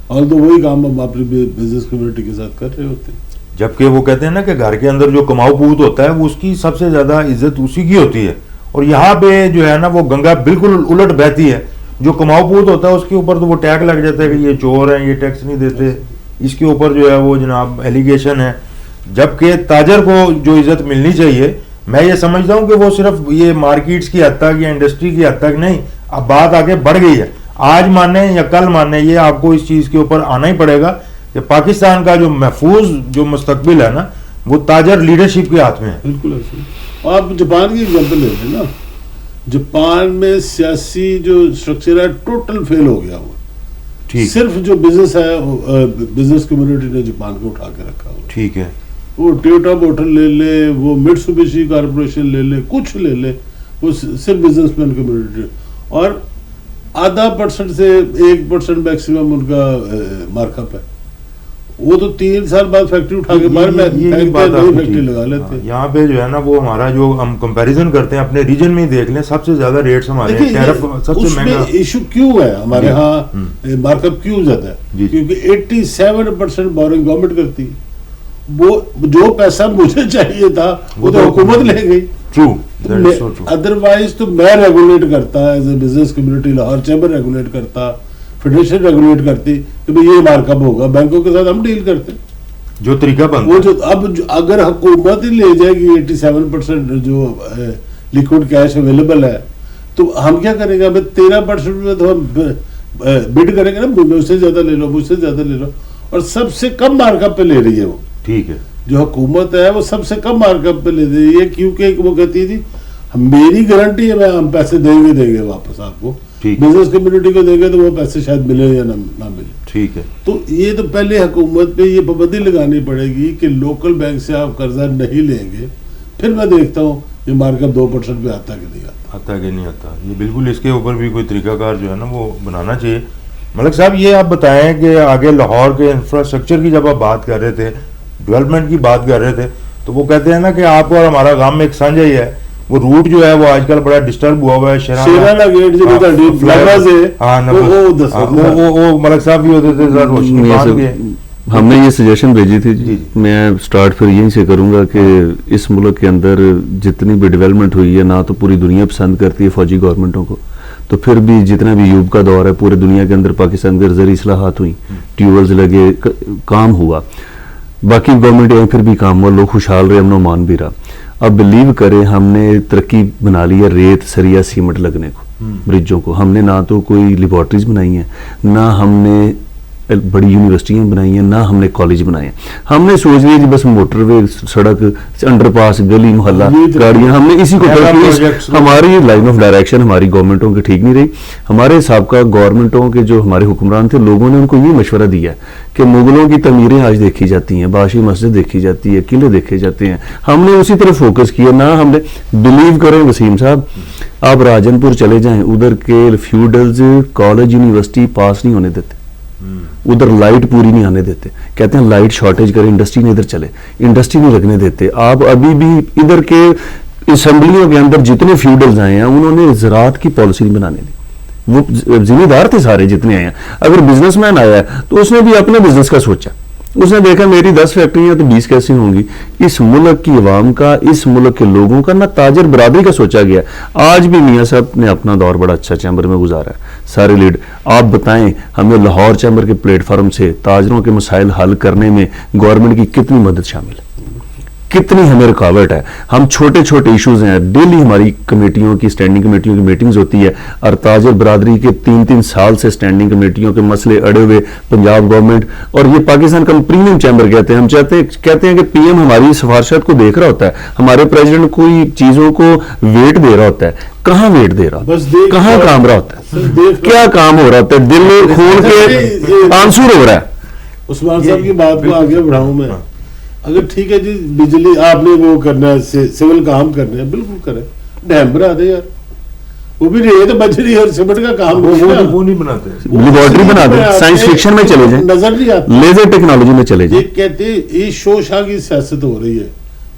اور تو وہی کام ہم اپنی بزنس کمیونٹی کے ساتھ کر رہے ہوتے ہیں. جبکہ وہ کہتے ہیں نا کہ گھر کے اندر جو کماؤ پوت ہوتا ہے وہ اس کی سب سے زیادہ عزت اسی کی ہوتی ہے، اور یہاں پہ جو ہے نا وہ گنگا بالکل الٹ بہتی ہے. جو کماؤ پوت ہوتا ہے اس کے اوپر تو وہ ٹیگ لگ جاتا ہے کہ یہ چور ہیں، یہ ٹیکس نہیں دیتے، اس کے اوپر جو ہے وہ جناب ایلیگیشن ہے. جبکہ تاجر کو جو عزت ملنی چاہیے، میں یہ سمجھتا ہوں کہ وہ صرف یہ مارکیٹس کی حد تک یا انڈسٹری کی حد تک نہیں، اب بات آگے بڑھ گئی ہے. آج مانیں یا کل مانیں، یہ آپ کو اس چیز کے اوپر آنا ہی پڑے گا کہ پاکستان کا جو محفوظ جو مستقبل ہے نا وہ تاجر لیڈرشپ کے ہاتھ میں ہے. بالکل ایسے. آپ جاپان کی ایگزامپل لے لیں نا، جاپان میں سیاسی جو اسٹرکچر ہے ٹوٹل فیل ہو گیا ہوا. صرف جو بزنس ہے بزنس کمیونٹی نے جاپان کو اٹھا کے رکھا ہوا. ٹھیک ہے. وہ ٹویوٹا موٹر لے لے، وہ میٹسوبیشی کارپوریشن لے لے، کچھ لے لے، وہ صرف بزنس مین کمیونٹی، اور 0.5% سے 1% میکسیمم ان کا مارک اپ ہے. وہ تو 3 سال بعد فیکٹری اٹھا کے باہر فیکٹری لگا لیتے. یہاں پہ جو ہے نا وہ ہمارا جو ہم کمپیریزن کرتے ہیں اپنے ریجن میں ہی دیکھ لیں، سب سے زیادہ ریٹس ہمارے سب سے مہنگا ایشو کیوں ہے ہمارے ہاں، مارک اپ کیوں زیادہ ہے؟ کیونکہ 87% بورنگ گورنمنٹ کرتی ہے. وہ جو پیسہ مجھے چاہیے تھا وہ تو حکومت لے گئی. ادروائز تو میں ریگولیٹ کرتا as a business community, Lahore chamber regulate کرتا، فیڈریشن ریگولیٹ کرتی کہ بھئی یہ مارک اپ ہوگا، بینکوں کے ساتھ ہم ڈیل کرتے جو طریقہ بنتا. وہ جو اب اگر حکومت ہی لے جائے گی 87% جو لیکوڈ کیش اویلیبل ہے، تو ہم کیا کریں گے؟ 13% میں تو ہم بڈ کریں گے نا، مجھ سے زیادہ لے لو، مجھ سے زیادہ لے لو، اور سب سے کم مارک اپ پہ لے رہی ہے وہ. ٹھیک ہے. جو حکومت ہے وہ سب سے کم مارک اپ پہ لے رہی ہے، کیونکہ وہ کہتی تھی میری گارنٹی ہے ہم پیسے دیں گے واپس آپ کو. بزنس کمیونٹی کو دیں گے تو وہ پیسے شاید ملے یا نہ ملے. ٹھیک ہے. تو یہ تو پہلے حکومت پہ یہ پابندی لگانی پڑے گی کہ لوکل بینک سے آپ قرضہ نہیں لیں گے، پھر میں دیکھتا ہوں یہ مارک اپ 2% پہ آتا کہ نہیں آتا کہ نہیں آتا. یہ بالکل اس کے اوپر بھی کوئی طریقہ کار جو ہے نا وہ بنانا چاہیے. ملک صاحب یہ آپ بتائیں کہ آگے لاہور کے انفراسٹرکچر کی جب آپ بات کر رہے تھے، ڈیولپمنٹ کی بات کر رہے تھے، تو وہ کہتے ہیں نا کہ آپ اور ہمارا گام میں ایک سانجھا ہی ہے. وہ روٹ جو ہے وہ آج کل بڑا ڈسٹرب ہوا ہوا ہے. شیرانہ گیٹ جو وہ ملک صاحب بھی ہوتے تھے روشنی باندھ کے. ہم نے یہ سجیشن بھیجی تھی جی. میں سٹارٹ پھر یہیں سے کروں گا کہ اس ملک کے اندر جتنی بھی ڈیولپمنٹ ہوئی ہے، نہ تو پوری دنیا پسند کرتی ہے فوجی گورنمنٹوں کو، تو پھر بھی جتنا بھی یوب کا دور ہے پورے دنیا کے اندر پاکستان کے زرعی اصلاحات ہوئی، ٹیوبویلز لگے، کام ہوا، باقی گورنمنٹ پھر بھی کام ہوا، لوگ خوشحال رہے، امن و امان بھی رہا. اب بلیو کریں ہم نے ترقی بنا لی ہے ریت سریا سیمنٹ لگنے کو، برجوں کو. ہم نے نہ تو کوئی لیبارٹریز بنائی ہیں، نہ ہم نے بڑی یونیورسٹیاں بنائی ہیں، نہ ہم نے کالج بنائے ہیں. ہم نے سوچ لیا جی بس موٹر وے، سڑک، انڈر پاس، گلی محلہ، گاڑیاں، ہم نے اسی کو. ہماری لائن آف ڈائریکشن ہماری گورنمنٹوں کی ٹھیک نہیں رہی. ہمارے سابقہ گورنمنٹوں کے جو ہمارے حکمران تھے، لوگوں نے ان کو یہ مشورہ دیا کہ مغلوں کی تعمیریں آج دیکھی جاتی ہیں، باشی مسجد دیکھی جاتی ہے، قلعے دیکھے جاتے ہیں. ہم نے اسی طرف فوکس کیا. نہ ہم نے بلیو کریں وسیم صاحب، آپ راجن پور چلے جائیں، ادھر کے فیوڈلز کالج یونیورسٹی پاس نہیں ہونے دیتے، ادھر لائٹ پوری نہیں آنے دیتے، کہتے ہیں لائٹ شارٹیج کرے، انڈسٹری نے ادھر چلے، انڈسٹری نہیں لگنے دیتے. آپ ابھی بھی ادھر کے اسمبلیوں کے اندر جتنے فیوڈلز آئے ہیں انہوں نے زراعت کی پالیسی نہیں بنانے دی. وہ ذمہ دار تھے سارے جتنے آئے ہیں. اگر بزنس مین آیا ہے تو اس نے بھی اپنے بزنس کا سوچا، اس نے دیکھا میری 10 فیکٹریاں تو 20 کیسے ہوں گی. اس ملک کی عوام کا، اس ملک کے لوگوں کا، نہ تاجر برادری کا سوچا گیا. آج بھی میاں صاحب نے اپنا دور بڑا اچھا چیمبر میں گزارا ہے، سارے لیڈ. آپ بتائیں ہمیں لاہور چیمبر کے پلیٹ فارم سے تاجروں کے مسائل حل کرنے میں گورنمنٹ کی کتنی مدد شامل ہے، کتنی ہمیں رکاوٹ ہے. ہم چھوٹے چھوٹے ایشوز ہیں، ڈیلی ہماری کمیٹیوں کی، اسٹینڈنگ کمیٹیوں کی میٹنگز ہوتی ہے، اور تاجر برادری کے 3 سال سے اسٹینڈنگ کمیٹیوں کے مسئلے اڑے ہوئے پنجاب گورنمنٹ. اور یہ پاکستان کا پریمیم چیمبر کہتے ہیں. ہم کہتے ہیں کہ پی ایم ہماری سفارشات کو دیکھ رہا ہوتا ہے، ہمارے پریزیڈنٹ کوئی چیزوں کو ویٹ دے رہا ہوتا ہے. کہاں ویٹ دے رہا، کہاں کام رہا ہوتا ہے، کیا کام ہو رہا ہوتا ہے، دل میں خون کے آنسور ہو رہا ہے. عثمان صاحب کی بات کو آگے بڑھاؤں میں. اگر ٹھیک ہے جی بجلی آپ نے وہ کرنا ہے، سول کام کرنے ہیں، بالکل کریں. ڈیم بنا دے یار، وہ بھی ریت بجری اور سیمنٹ کا کام وہ نہیں بناتے، لیبارٹری بنا دیں، سائنس فکشن میں چلے جائیں، نظر نہیں آتا، لیزر ٹیکنالوجی میں چلے جائیں. یہ کہتے یہ شوشا کی سیاست ہو رہی ہے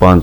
5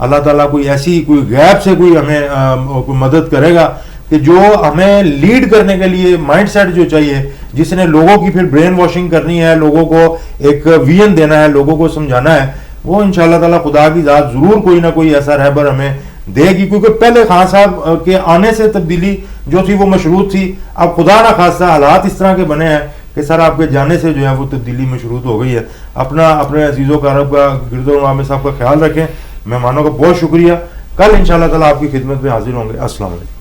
اللہ تعالیٰ کوئی ایسی کوئی غیب سے کوئی ہمیں کوئی مدد کرے گا کہ جو ہمیں لیڈ کرنے کے لیے مائنڈ سیٹ جو چاہیے، جس نے لوگوں کی پھر برین واشنگ کرنی ہے، لوگوں کو ایک ویژن دینا ہے، لوگوں کو سمجھانا ہے، وہ انشاءاللہ تعالیٰ خدا کی ذات ضرور کوئی نہ کوئی ایسا رہبر ہمیں دے گی. کیونکہ پہلے خان صاحب کے آنے سے تبدیلی جو تھی وہ مشروط تھی، اب خدا نہ خاصہ حالات اس طرح کے بنے ہیں کہ سر آپ کے جانے سے جو ہے وہ تبدیلی مشروط ہو گئی ہے. اپنے عزیز و اقارب کا، گرد و عامر صاحب کا خیال رکھیں. مہمانوں کا بہت شکریہ. کل انشاءاللہ تعالیٰ آپ کی خدمت میں حاضر ہوں گے. السلام علیکم.